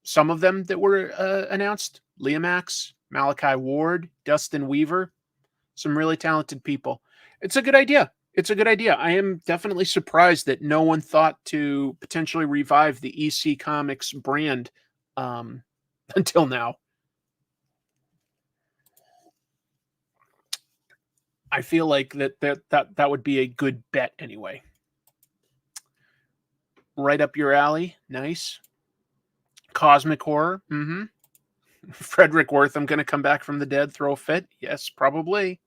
some of them that were announced, Leah Max, Malachi Ward, Dustin Weaver, some really talented people. It's a good idea. It's a good idea. I am definitely surprised that no one thought to potentially revive the EC Comics brand until now. I feel like that would be a good bet anyway. Right up your alley. Nice. Cosmic horror. Mm-hmm. Frederick Wortham going to come back from the dead, throw a fit? Yes, probably.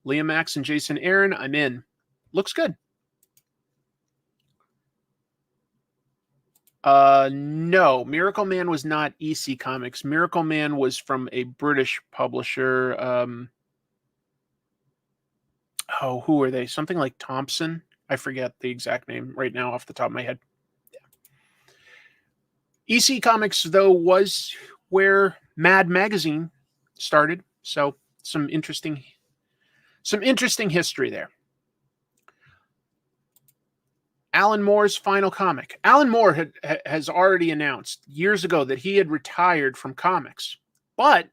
Leah Max and Jason Aaron, I'm in. Looks good. No, Miracle Man was not EC Comics. Miracle Man was from a British publisher. Who are they? Something like Thompson. I forget the exact name right now off the top of my head. EC Comics, though, was where Mad Magazine started. So some interesting history there. Alan Moore's final comic. Alan Moore has already announced years ago that he had retired from comics, but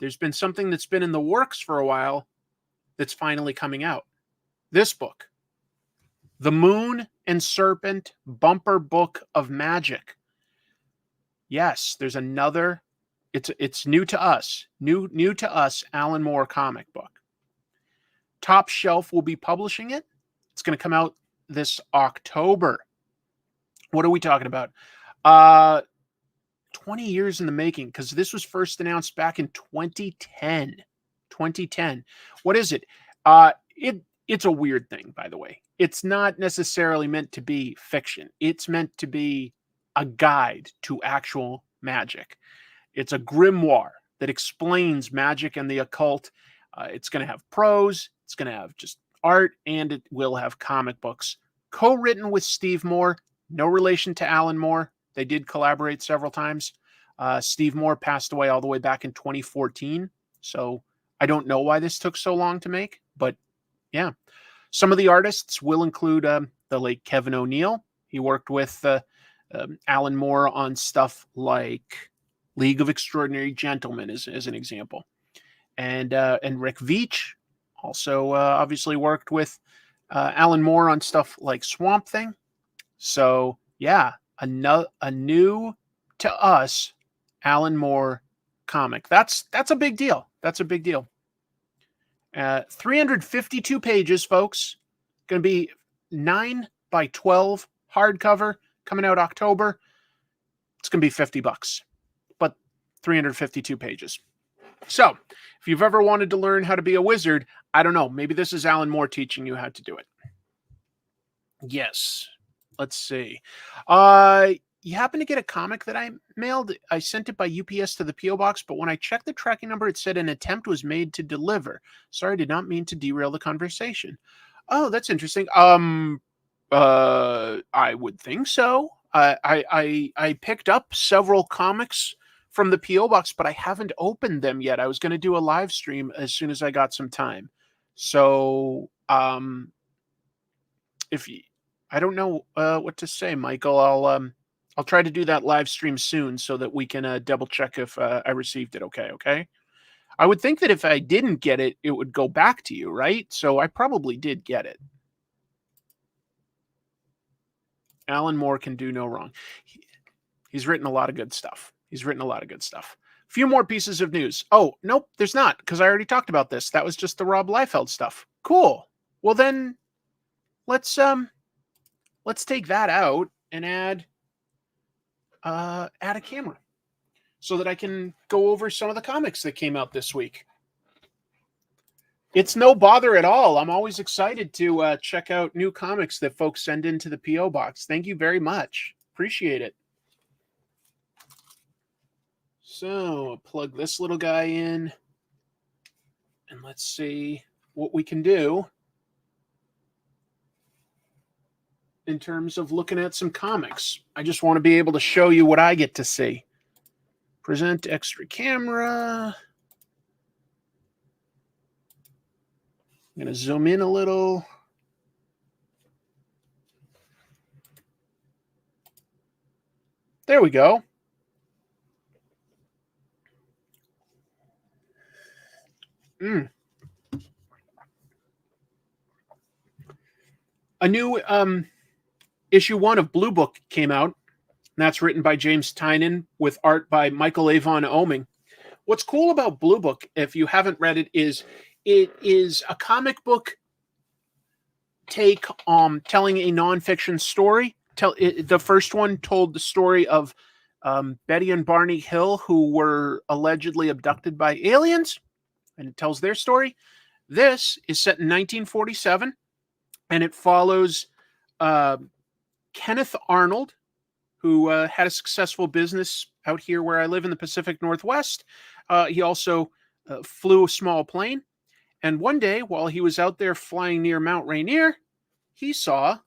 there's been something that's been in the works for a while that's finally coming out. This book, The Moon and Serpent Bumper Book of Magic. Yes, there's another. It's new to us. New to us, Alan Moore comic book. Top Shelf will be publishing it. It's going to come out this October. What are we talking about? 20 years in the making, because this was first announced back in 2010. 2010. What is it? It's a weird thing, by the way. It's not necessarily meant to be fiction. It's meant to be a guide to actual magic. It's a grimoire that explains magic and the occult. It's going to have prose. It's going to have just art, and it will have comic books. Co-written with Steve Moore. No relation to Alan Moore. They did collaborate several times. Steve Moore passed away all the way back in 2014. So I don't know why this took so long to make, but yeah. Some of the artists will include the late Kevin O'Neill. He worked with Alan Moore on stuff like League of Extraordinary Gentlemen, as an example. And Rick Veitch also obviously worked with Alan Moore on stuff like Swamp Thing. So yeah, a new to us Alan Moore comic. That's a big deal. That's a big deal. 352 pages, folks. Going to be 9x12 hardcover, coming out October. It's going to be $50, but 352 pages. So, if you've ever wanted to learn how to be a wizard, I don't know, maybe this is Alan Moore teaching you how to do it. Yes. Let's see. You happen to get a comic that I mailed? I sent it by UPS to the P.O. Box, but when I checked the tracking number, it said an attempt was made to deliver. Sorry, I did not mean to derail the conversation. Oh, that's interesting. I would think so. I picked up several comics from the P.O. Box, but I haven't opened them yet. I was going to do a live stream as soon as I got some time. So, I don't know what to say, Michael. I'll try to do that live stream soon so that we can double check if I received it. Okay. I would think that if I didn't get it, it would go back to you, right? So I probably did get it. Alan Moore can do no wrong. He's written a lot of good stuff. A few more pieces of news. Oh, nope, there's not, because I already talked about this. That was just the Rob Liefeld stuff. Cool. Well, then let's take that out and add a camera so that I can go over some of the comics that came out this week. It's no bother at all. I'm always excited to check out new comics that folks send into the P.O. Box. Thank you very much. Appreciate it. So I'll plug this little guy in, and let's see what we can do in terms of looking at some comics. I just want to be able to show you what I get to see. Present extra camera. I'm going to zoom in a little. There we go. A new issue 1 of Blue Book came out. And that's written by James Tynion with art by Michael Avon Oeming. What's cool about Blue Book, if you haven't read it is a comic book take telling a nonfiction story. The first one told the story of Betty and Barney Hill, who were allegedly abducted by aliens, and it tells their story. This is set in 1947, and it follows Kenneth Arnold, who had a successful business out here where I live in the Pacific Northwest. He also flew a small plane. And one day, while he was out there flying near Mount Rainier, he saw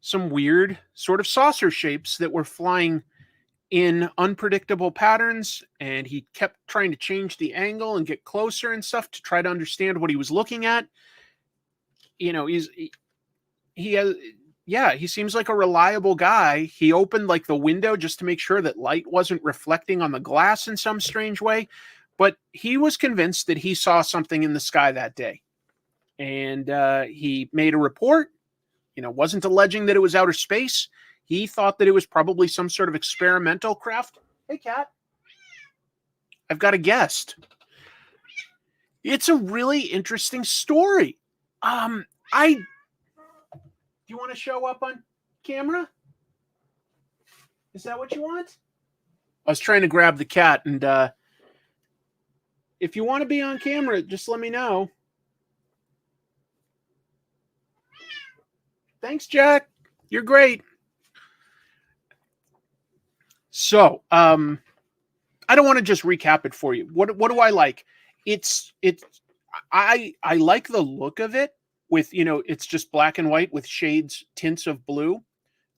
some weird sort of saucer shapes that were flying in unpredictable patterns, and he kept trying to change the angle and get closer and stuff to try to understand what he was looking at. You know, he has, yeah, he seems like a reliable guy. He opened like the window just to make sure that light wasn't reflecting on the glass in some strange way, but he was convinced that he saw something in the sky that day. And he made a report. You know, wasn't alleging that it was outer space. He thought that it was probably some sort of experimental craft. Hey, cat. I've got a guest. It's a really interesting story. Do you want to show up on camera? Is that what you want? I was trying to grab the cat, and if you want to be on camera, just let me know. Thanks, Jack. You're great. So, I don't want to just recap it for you. What do I like? I like the look of it with, you know, it's just black and white with tints of blue,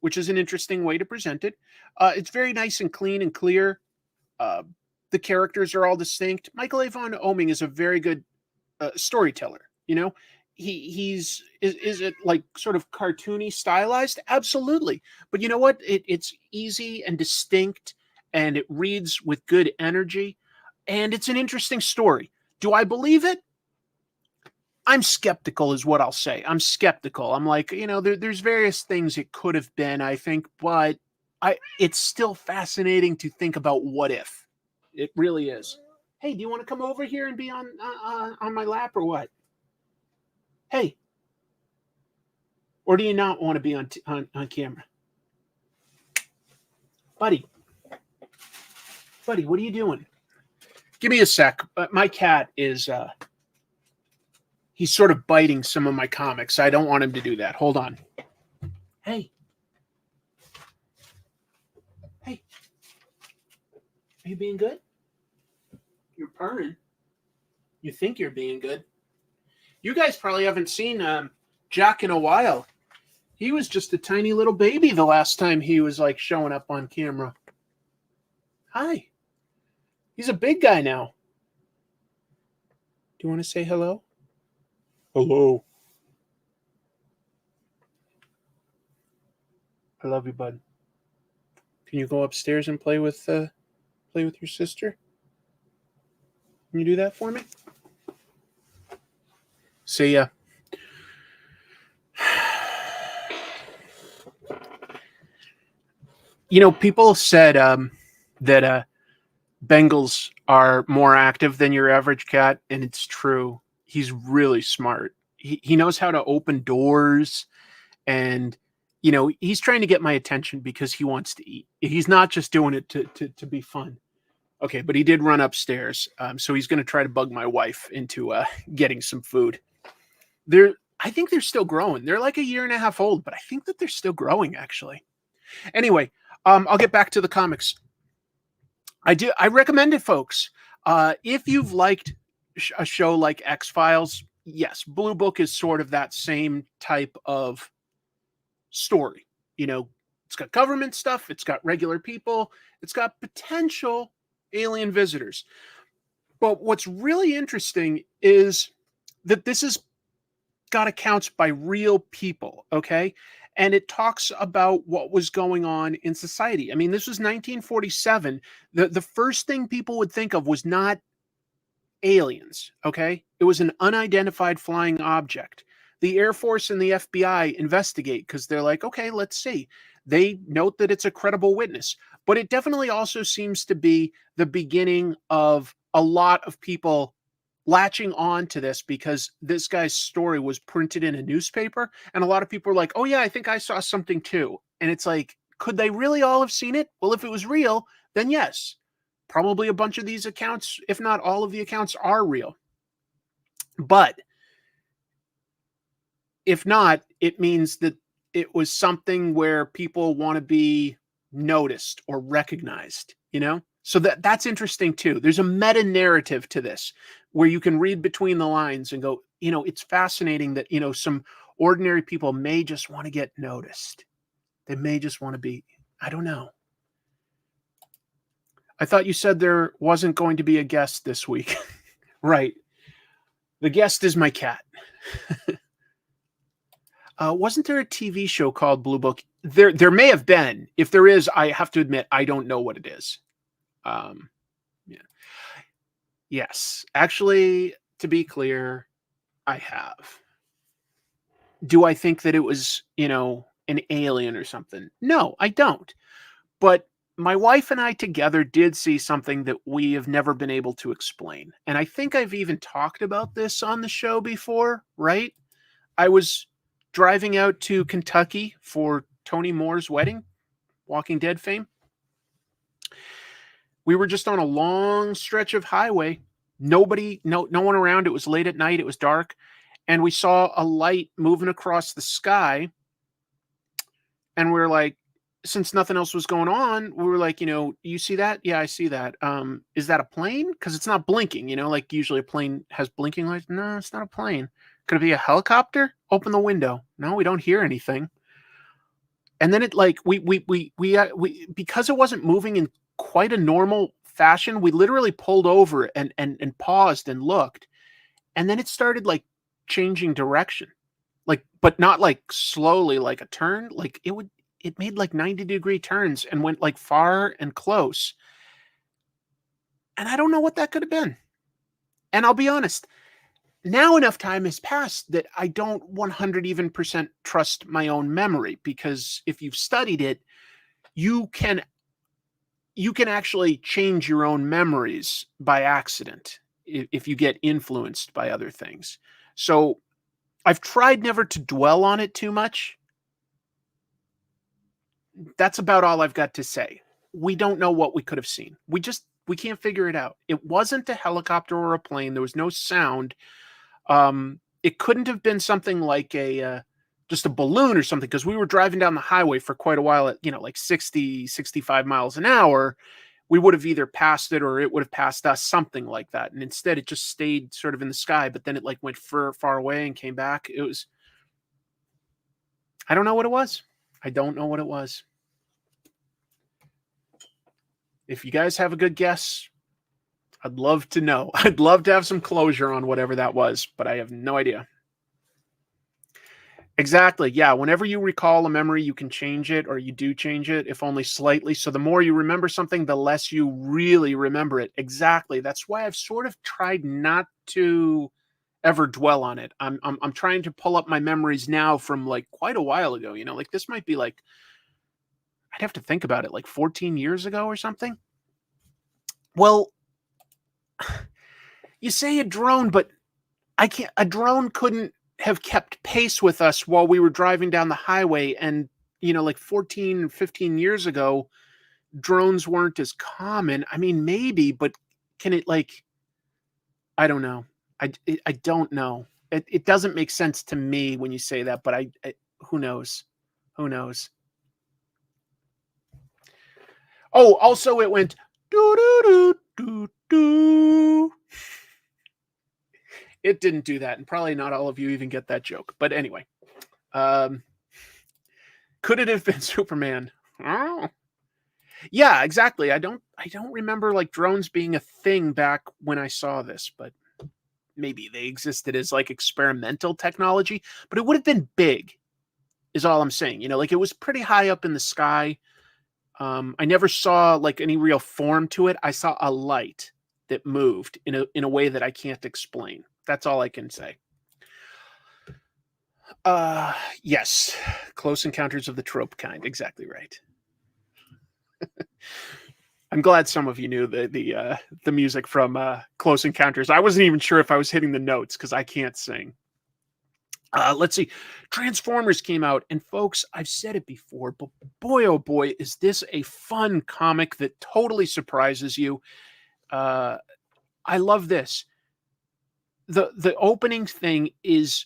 which is an interesting way to present it. It's very nice and clean and clear. The characters are all distinct. Michael Avon Oeming is a very good storyteller. You know, is it like sort of cartoony stylized? Absolutely. But you know what? It's easy and distinct, and it reads with good energy, and it's an interesting story. Do I believe it? I'm skeptical is what I'll say. I'm skeptical. I'm like, you know, there's various things it could have been, I think, but it's still fascinating to think about what if. It really is. Hey, do you want to come over here and be on my lap or what? Hey. Or do you not want to be on camera? Buddy, what are you doing? Give me a sec. My cat is he's sort of biting some of my comics. I don't want him to do that. Hold on. Hey. Are you being good? You're purring. You think you're being good. You guys probably haven't seen Jack in a while. He was just a tiny little baby the last time he was like showing up on camera. Hi. He's a big guy now. Do you want to say hello? Hello. I love you, bud. Can you go upstairs and play with your sister? Can you do that for me? See ya. You know, people said that Bengals are more active than your average cat, and it's true. He's really smart. He knows how to open doors, and you know, he's trying to get my attention because he wants to eat. He's not just doing it to be fun. Okay, but he did run upstairs, so he's going to try to bug my wife into getting some food. I think they're still growing. They're like a year and a half old, but I think that they're still growing, actually. Anyway, I'll get back to the comics. I recommend it, folks. If you've liked a show like X-Files, yes, Blue Book is sort of that same type of story. You know, it's got government stuff, it's got regular people, it's got potential alien visitors. But what's really interesting is that this has got accounts by real people, okay? And it talks about what was going on in society. I mean, this was 1947. The first thing people would think of was not aliens, okay? It was an unidentified flying object. The Air Force and the FBI investigate because they're like, okay, let's see. They note that it's a credible witness. But it definitely also seems to be the beginning of a lot of people latching on to this because this guy's story was printed in a newspaper, and a lot of people are like, oh yeah, I think I saw something too. And it's like, could they really all have seen it? Well, if it was real, then yes, probably a bunch of these accounts, if not all of the accounts, are real. But if not, it means that it was something where people want to be noticed or recognized, you know? So that's interesting too. There's a meta narrative to this where you can read between the lines and go, you know, it's fascinating that, you know, some ordinary people may just want to get noticed. They may just want to be, I don't know. I thought you said there wasn't going to be a guest this week. Right. The guest is my cat. Wasn't there a TV show called Blue Book? There may have been. If there is, I have to admit, I don't know what it is. Yeah. Yes. Actually, to be clear, I have. Do I think that it was, you know, an alien or something? No, I don't. But my wife and I together did see something that we have never been able to explain. And I think I've even talked about this on the show before, right? I was driving out to Kentucky for Tony Moore's wedding, Walking Dead fame. We were just on a long stretch of highway. Nobody, no one around. It was late at night. It was dark. And we saw a light moving across the sky. And we were like, since nothing else was going on, we were like, you know, you see that? Yeah, I see that. Is that a plane? Because it's not blinking, you know, like usually a plane has blinking lights. No, it's not a plane. Could it be a helicopter? Open the window. No, we don't hear anything. And then it like we because it wasn't moving in quite a normal fashion, we literally pulled over and paused and looked. And then it started like changing direction. Like, but not like slowly like a turn. Like it made like 90-degree turns and went like far and close. And I don't know what that could have been. And I'll be honest, now enough time has passed that I don't 100 even percent trust my own memory, because if you've studied it, you can actually change your own memories by accident if you get influenced by other things. So I've tried never to dwell on it too much. That's about all I've got to say. We don't know what we could have seen. We can't figure it out. It wasn't a helicopter or a plane. There was no sound. It couldn't have been something like just a balloon or something, because we were driving down the highway for quite a while at, you know, like 60, 65 miles an hour. We would have either passed it or it would have passed us, something like that. And instead it just stayed sort of in the sky, but then it like went far away and came back. I don't know what it was. I don't know what it was. If you guys have a good guess, I'd love to know. I'd love to have some closure on whatever that was, but I have no idea. Exactly. Yeah. Whenever you recall a memory, you can change it, or you do change it, if only slightly. So the more you remember something, the less you really remember it. Exactly. That's why I've sort of tried not to ever dwell on it. I'm trying to pull up my memories now from like quite a while ago. You know, like this might be like, I'd have to think about it, like 14 years ago or something. Well, you say a drone, but a drone couldn't have kept pace with us while we were driving down the highway. And, you know, like 14, 15 years ago, drones weren't as common. I mean, maybe, but can it like, I don't know. I don't know. It doesn't make sense to me when you say that, but who knows? Who knows? Oh, also it went doo doo doo doo doo. It didn't do that, and probably not all of you even get that joke. But anyway, could it have been Superman? Oh. Yeah, exactly. I don't remember like drones being a thing back when I saw this, but maybe they existed as like experimental technology. But it would have been big, is all I'm saying. You know, like it was pretty high up in the sky. I never saw like any real form to it. I saw a light that moved in a way that I can't explain. That's all I can say. Yes. Close Encounters of the Trope kind. Exactly right. I'm glad some of you knew the music from Close Encounters. I wasn't even sure if I was hitting the notes because I can't sing. Let's see. Transformers came out, and folks, I've said it before, but boy, oh boy, is this a fun comic that totally surprises you. I love this. The opening thing is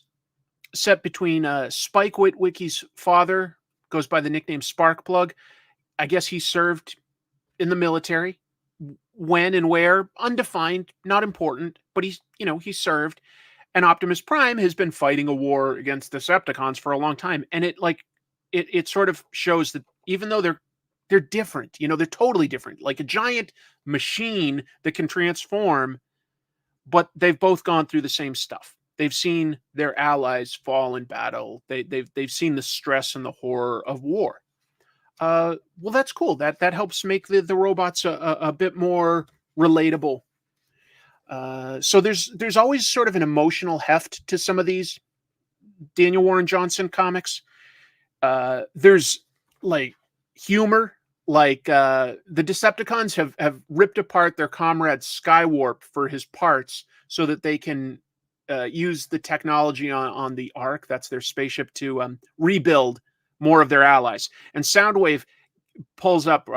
set between Spike Witwicky's father, goes by the nickname Sparkplug. I guess he served in the military. When and where, undefined, not important, but he served. And Optimus Prime has been fighting a war against Decepticons for a long time. And it sort of shows that even though they're different, they're totally different, like a giant machine that can transform, but they've both gone through the same stuff. They've seen their allies fall in battle. They've seen the stress and the horror of war. Well, that's cool. That helps make the robots a bit more relatable. So there's always sort of an emotional heft to some of these Daniel Warren Johnson comics. There's like humor, like the Decepticons have ripped apart their comrade Skywarp for his parts so that they can use the technology on the Ark, that's their spaceship, to rebuild more of their allies. And Soundwave pulls up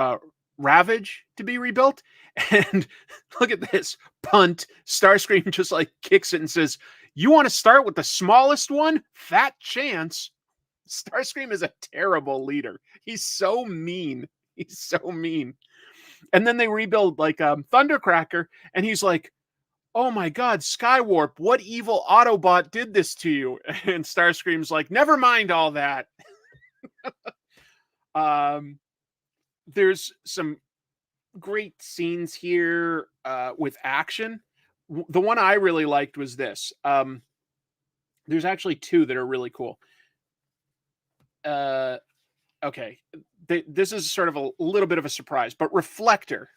Ravage to be rebuilt. And look at this punt. Starscream just like kicks it and says, "You want to start with the smallest one? Fat chance." Starscream is a terrible leader. He's so mean. He's so mean. And then they rebuild like Thundercracker, and he's like, "Oh my God, Skywarp, what evil Autobot did this to you?" And Starscream's like, "Never mind all that." There's some great scenes here with action. The one I really liked was this. There's actually two that are really cool. Okay, this is sort of a little bit of a surprise, but Reflector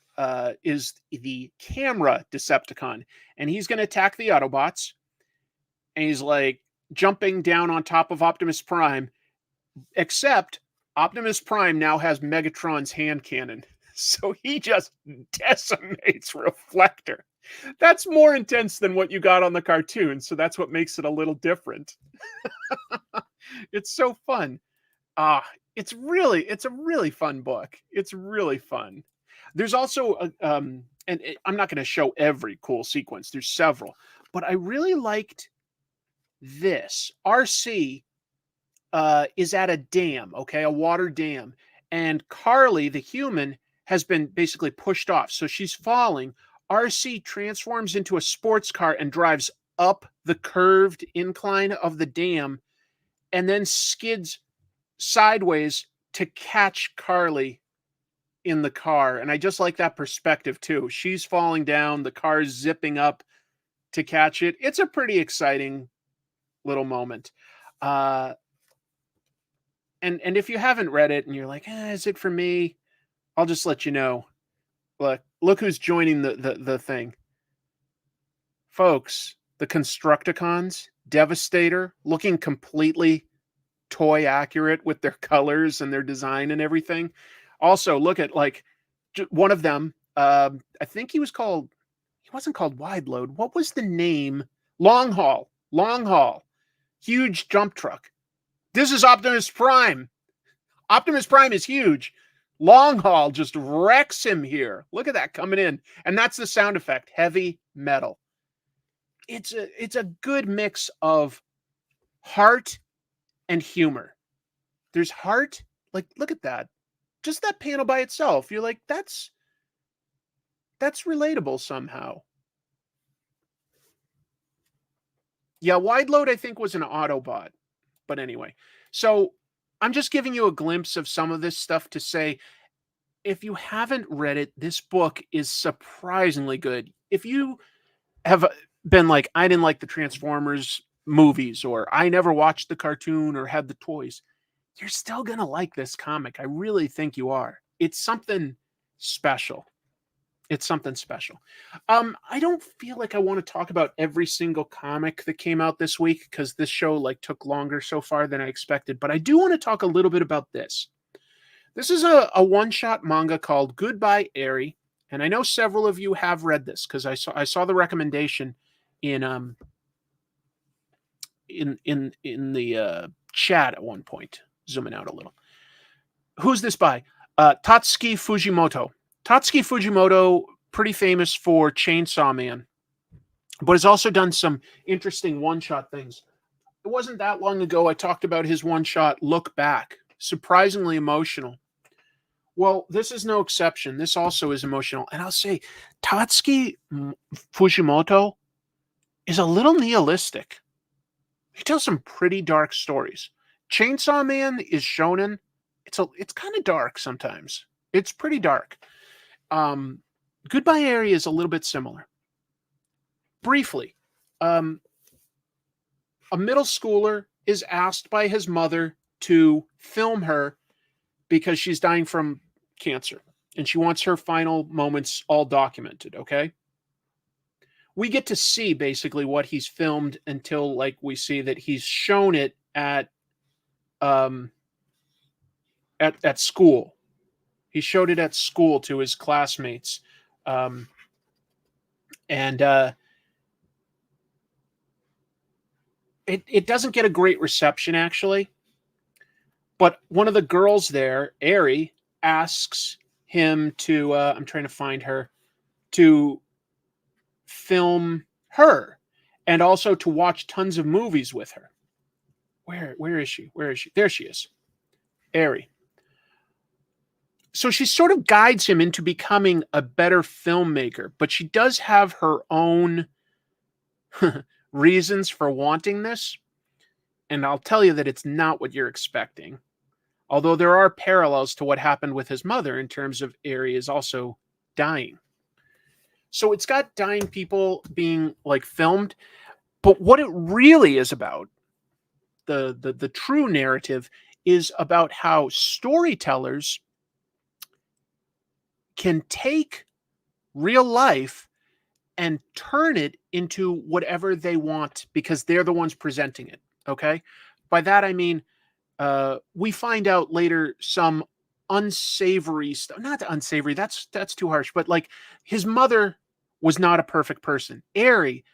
is the camera Decepticon, and he's going to attack the Autobots, and he's like jumping down on top of Optimus Prime, except Optimus Prime now has Megatron's hand cannon, so he just decimates Reflector. That's more intense than what you got on the cartoon, so that's what makes it a little different. It's so fun. It's a really fun book. It's really fun. There's also I'm not going to show every cool sequence. There's several, but I really liked this. RC is at a dam, okay, a water dam, and Carly, the human, has been basically pushed off, so she's falling. RC transforms into a sports car and drives up the curved incline of the dam, and then skids sideways to catch Carly in the car. And I just like that perspective too. She's falling down, the car's zipping up to catch it. It's a pretty exciting little moment. And if you haven't read it and you're like, is it for me? I'll just let you know. Look who's joining the thing. Folks, the Constructicons, Devastator, looking completely toy accurate with their colors and their design and everything. Also, look at like one of them. I think he wasn't called Wide Load. What was the name? Long Haul. Huge dump truck. This is Optimus Prime. Optimus Prime is huge. Long Haul just wrecks him here. Look at that coming in. And that's the sound effect. Heavy metal. It's a good mix of heart and humor. There's heart. Like, look at that. Just that panel by itself. You're like, that's relatable somehow. Yeah, Wide Load, I think, was an Autobot. But anyway, so I'm just giving you a glimpse of some of this stuff to say, if you haven't read it, this book is surprisingly good. If you have been like, I didn't like the Transformers movies, or I never watched the cartoon or had the toys, you're still going to like this comic. I really think you are. It's something special. It's something special. I don't feel like I want to talk about every single comic that came out this week because this show took longer so far than I expected, but I do want to talk a little bit about this. This is a one-shot manga called Goodbye Eri, and I know several of you have read this because I saw the recommendation in the chat at one point. Zooming out a little. Who's this by? Tatsuki Fujimoto. Tatsuki Fujimoto, pretty famous for Chainsaw Man, but has also done some interesting one-shot things. It wasn't that long ago I talked about his one-shot Look Back. Surprisingly emotional. Well, this is no exception. This also is emotional. And I'll say, Tatsuki Fujimoto is a little nihilistic. He tells some pretty dark stories. Chainsaw Man is shonen. It's kind of dark sometimes. It's pretty dark. Goodbye Area is a little bit similar. Briefly, a middle schooler is asked by his mother to film her because she's dying from cancer and she wants her final moments all documented. Okay. We get to see basically what he's filmed until like we see that he's shown it at school. He showed it at school to his classmates. And it doesn't get a great reception actually. But one of the girls there, Ari, asks him to, I'm trying to find her, to film her and also to watch tons of movies with her. Where is she? Where is she? There she is. Ari. So she sort of guides him into becoming a better filmmaker, but she does have her own reasons for wanting this. And I'll tell you that it's not what you're expecting. Although there are parallels to what happened with his mother in terms of Ari is also dying. So it's got dying people being like filmed, but what it really is about, the true narrative is about how storytellers can take real life and turn it into whatever they want because they're the ones presenting it. Okay. By that, I mean, we find out later some unsavory stuff, not unsavory. That's too harsh, but like his mother was not a perfect person. Ari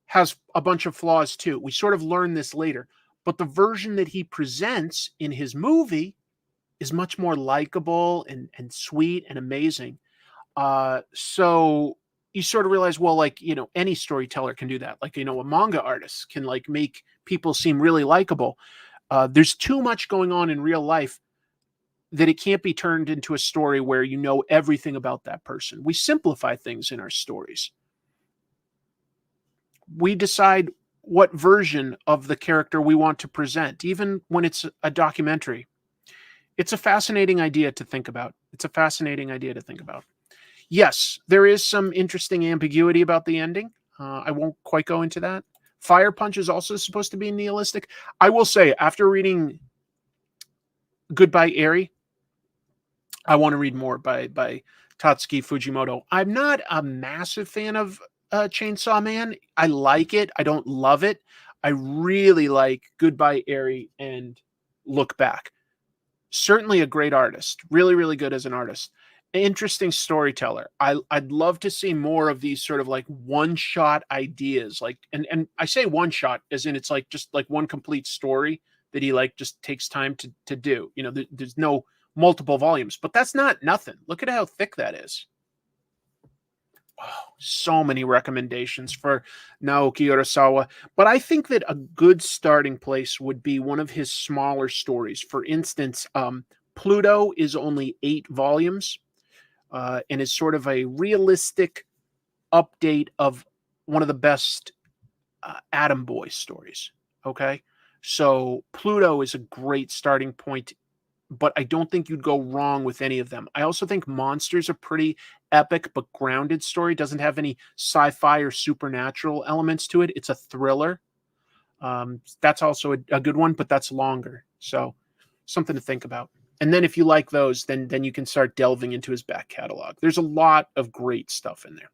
has a bunch of flaws too. We sort of learn this later, but the version that he presents in his movie is much more likable and sweet and amazing. So you sort of realize, well, like, you know, any storyteller can do that. Like, you know, a manga artist can like make people seem really likable. There's too much going on in real life that it can't be turned into a story where you know everything about that person. We simplify things in our stories. We decide what version of the character we want to present, even when it's a documentary. It's a fascinating idea to think about. It's a fascinating idea to think about. Yes, there is some interesting ambiguity about the ending. I won't quite go into that. Fire Punch is also supposed to be nihilistic. I will say, after reading Goodbye Eri, I want to read more by Tatsuki Fujimoto. I'm not a massive fan of Chainsaw Man. I like it. I don't love it. I really like Goodbye Eri and Look Back. Certainly a great artist. Really, really good as an artist. Interesting storyteller. I'd love to see more of these sort of like one-shot ideas. Like, and I say one-shot as in it's like just like one complete story that he like just takes time to do. You know, there's no multiple volumes, but that's not nothing. Look at how thick that is. Oh, so many recommendations for Naoki Urasawa, but I think that a good starting place would be one of his smaller stories. For instance, Pluto is only 8 volumes and is sort of a realistic update of one of the best Atom Boy stories. Okay, so Pluto is a great starting point, but I don't think you'd go wrong with any of them. I also think Monster's a pretty epic but grounded story. Doesn't have any sci-fi or supernatural elements to it. It's a thriller. That's also a good one, but that's longer. So something to think about. And then if you like those, then you can start delving into his back catalog. There's a lot of great stuff in there.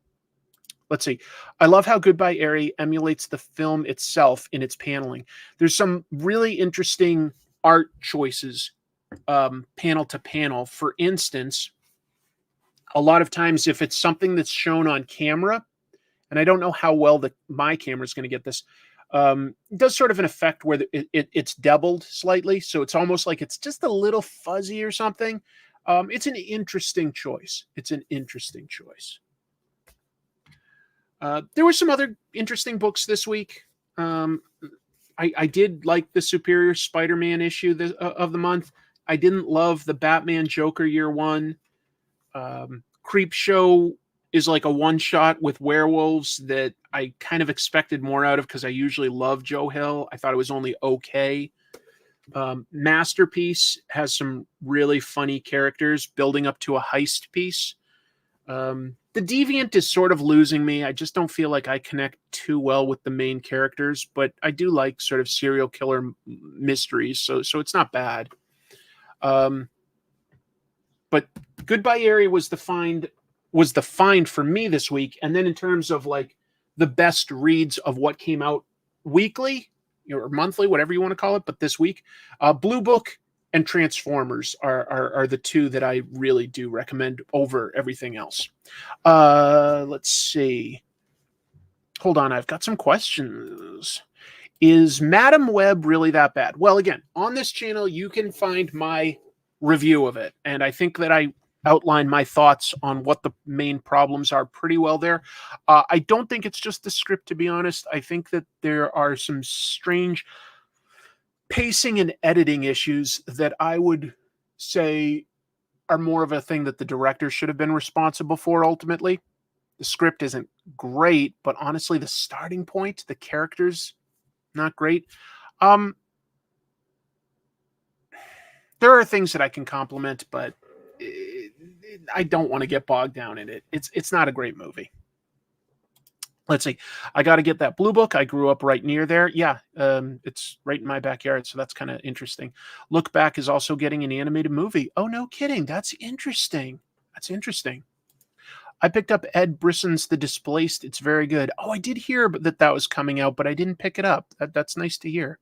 Let's see. I love how Goodbye Eri emulates the film itself in its paneling. There's some really interesting art choices panel to panel. For instance, a lot of times if it's something that's shown on camera, and I don't know how well my camera is going to get this, it does sort of an effect where it's doubled slightly. So it's almost like it's just a little fuzzy or something. It's an interesting choice. It's an interesting choice. There were some other interesting books this week. I did like the Superior Spider-Man issue of the month. I didn't love the Batman Joker year one. Creepshow is like a one-shot with werewolves that I kind of expected more out of because I usually love Joe Hill. I thought it was only okay. Masterpiece has some really funny characters building up to a heist piece. The Deviant is sort of losing me. I just don't feel like I connect too well with the main characters, but I do like sort of serial killer mysteries, so it's not bad. But Goodbye Area was the find for me this week. And then in terms of like the best reads of what came out weekly or monthly, whatever you want to call it, but this week, Blue Book and Transformers are the two that I really do recommend over everything else. Let's see. Hold on, I've got some questions. Is Madam Web really that bad? Well, again, on this channel, you can find my review of it, and I think that I outline my thoughts on what the main problems are pretty well there. I don't think it's just the script, to be honest. I think that there are some strange pacing and editing issues that I would say are more of a thing that the director should have been responsible for ultimately. The script isn't great, but honestly, the starting point, the characters, not great. There are things that I can compliment, but I don't want to get bogged down in it. It's not a great movie. Let's see. I got to get that Blue Book. I grew up right near there. Yeah, it's right in my backyard, so that's kind of interesting. Look Back is also getting an animated movie. Oh, no kidding. That's interesting. That's interesting. I picked up Ed Brisson's The Displaced. It's very good. Oh, I did hear that was coming out, but I didn't pick it up. That's nice to hear.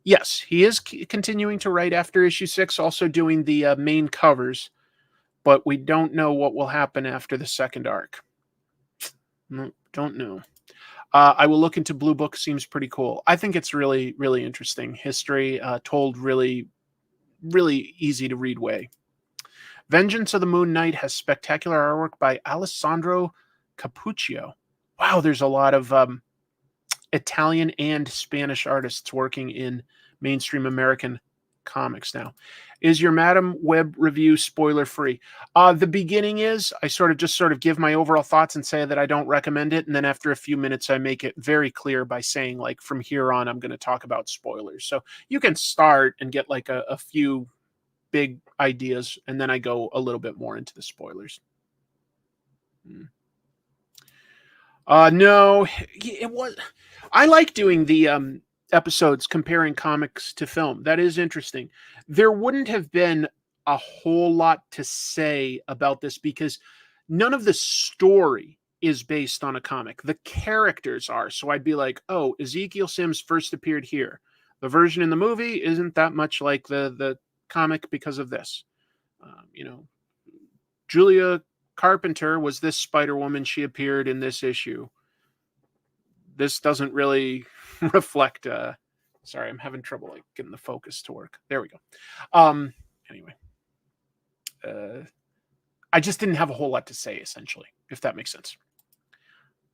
Yes, he is continuing to write after issue 6, also doing the main covers, but we don't know what will happen after the second arc. No, don't know. I will look into Blue Book. Seems pretty cool. I think it's really, really interesting. History told really, really easy to read way. Vengeance of the Moon Knight has spectacular artwork by Alessandro Capuccio. Wow, there's a lot of Italian and Spanish artists working in mainstream American comics now. Is your Madam Web review spoiler free? The beginning is. I sort of give my overall thoughts and say that I don't recommend it, and then after a few minutes I make it very clear by saying, like, from here on I'm going to talk about spoilers. So you can start and get like a few big ideas, and then I go a little bit more into the spoilers. No, it was. I like doing the episodes comparing comics to film. That is interesting. There wouldn't have been a whole lot to say about this because none of the story is based on a comic. The characters are. So I'd be like, oh, Ezekiel Sims first appeared here. The version in the movie isn't that much like the comic because of this. Julia Carpenter was this Spider-Woman. She appeared in this issue. This doesn't really reflect. Sorry, I'm having trouble like getting the focus to work. There we go. Anyway, I just didn't have a whole lot to say, essentially, if that makes sense.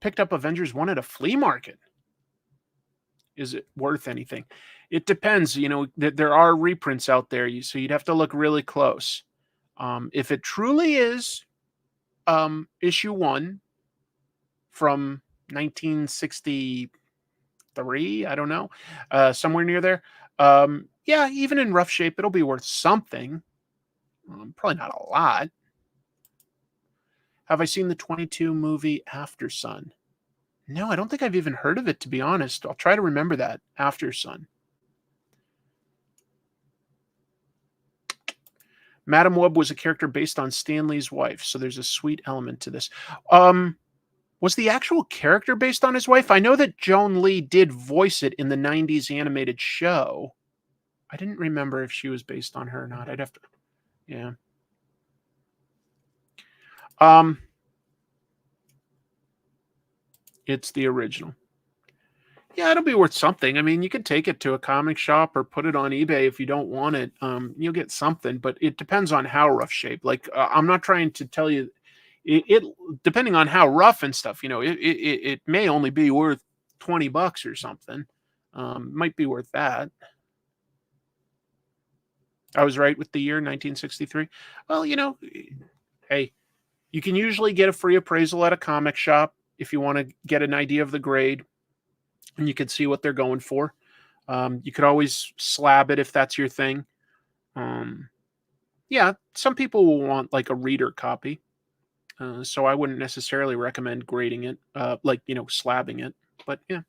Picked up Avengers 1 at a flea market. Is it worth anything? It depends. There are reprints out there, so you'd have to look really close. If it truly is issue 1 from 1963, I don't know, somewhere near there. Yeah, even in rough shape, it'll be worth something. Probably not a lot. Have I seen the 22 movie After Sun? No, I don't think I've even heard of it, to be honest. I'll try to remember that. After Sun. Madam Web was a character based on Stan Lee's wife, so there's a sweet element to this. Was the actual character based on his wife? I know that Joan Lee did voice it in the 90s animated show. I didn't remember if she was based on her or not. I'd have to... Yeah. It's the original. Yeah, it'll be worth something. I mean, you could take it to a comic shop or put it on eBay if you don't want it. You'll get something, but it depends on how rough shape. Like, I'm not trying to tell you... It depending on how rough and stuff, it may only be worth $20 or something. Might be worth that. I was right with the year 1963. Well, hey, you can usually get a free appraisal at a comic shop if you want to get an idea of the grade, and you can see what they're going for. You could always slab it if that's your thing. Yeah, some people will want like a reader copy. So I wouldn't necessarily recommend grading it, slabbing it. But yeah.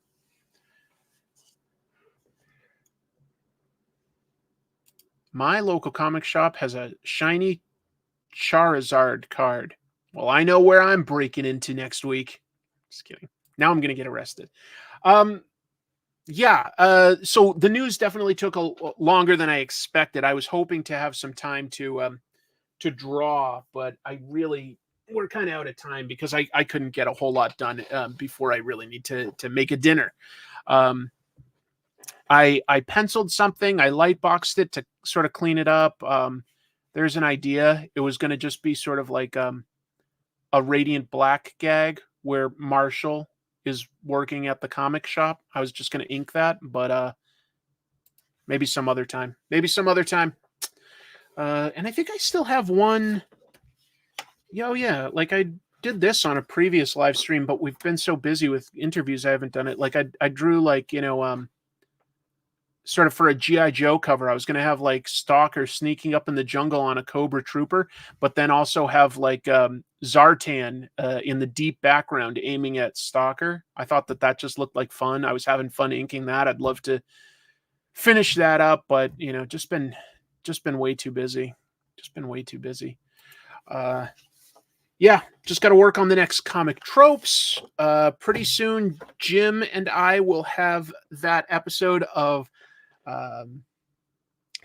My local comic shop has a shiny Charizard card. Well, I know where I'm breaking into next week. Just kidding. Now I'm going to get arrested. Yeah. So the news definitely took longer than I expected. I was hoping to have some time to draw, but we're kind of out of time because I couldn't get a whole lot done before I really need to make a dinner. I penciled something. I light boxed it to sort of clean it up. There's an idea. It was going to just be sort of like a Radiant Black gag where Marshall is working at the comic shop. I was just going to ink that, but maybe some other time. And I think I still have one. Oh, yeah. Like I did this on a previous live stream, but we've been so busy with interviews, I haven't done it. Like I drew like, sort of for a G.I. Joe cover, I was going to have like Stalker sneaking up in the jungle on a Cobra Trooper, but then also have like Zartan in the deep background aiming at Stalker. I thought that just looked like fun. I was having fun inking that. I'd love to finish that up, but just been way too busy. Yeah, just got to work on the next comic tropes. Pretty soon, Jim and I will have that episode of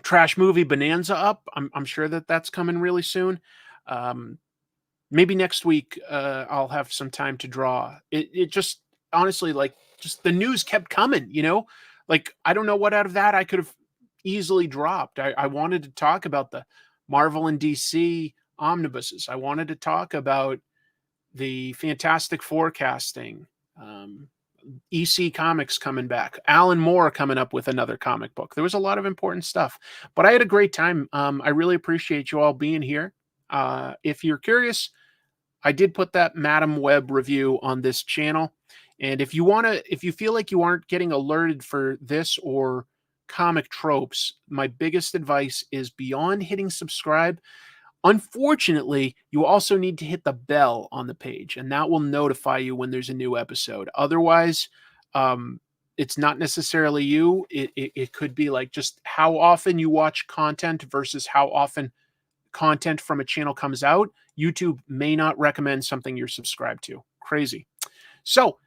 Trash Movie Bonanza up. I'm sure that's coming really soon. Maybe next week I'll have some time to draw. It just honestly, like, just the news kept coming, like I don't know what out of that I could have easily dropped. I wanted to talk about the Marvel and DC omnibuses. I wanted to talk about the Fantastic Forecasting, EC Comics coming back, Alan Moore coming up with another comic book. There was a lot of important stuff, but I had a great time. I really appreciate you all being here. If you're curious, I did put that Madam Web review on this channel. And if you feel like you aren't getting alerted for this or comic tropes, my biggest advice is beyond hitting subscribe. Unfortunately, you also need to hit the bell on the page, and that will notify you when there's a new episode. Otherwise, it's not necessarily you. It could be like just how often you watch content versus how often content from a channel comes out. YouTube may not recommend something you're subscribed to. Crazy. So,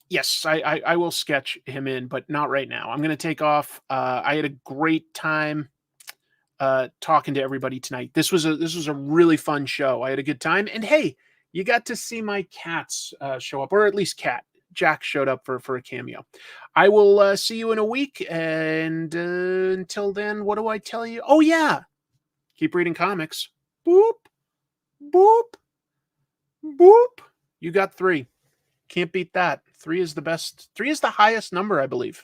yes, I will sketch him in, but not right now. I'm going to take off. I had a great time talking to everybody tonight. This was a really fun show. I had a good time, and hey, you got to see my cats show up, or at least Cat Jack showed up for a cameo. I will see you in a week, and until then, what do I tell you? Oh yeah, keep reading comics. Boop, boop, boop. You got 3. Can't beat that. 3 is the best. 3 is the highest number, I believe.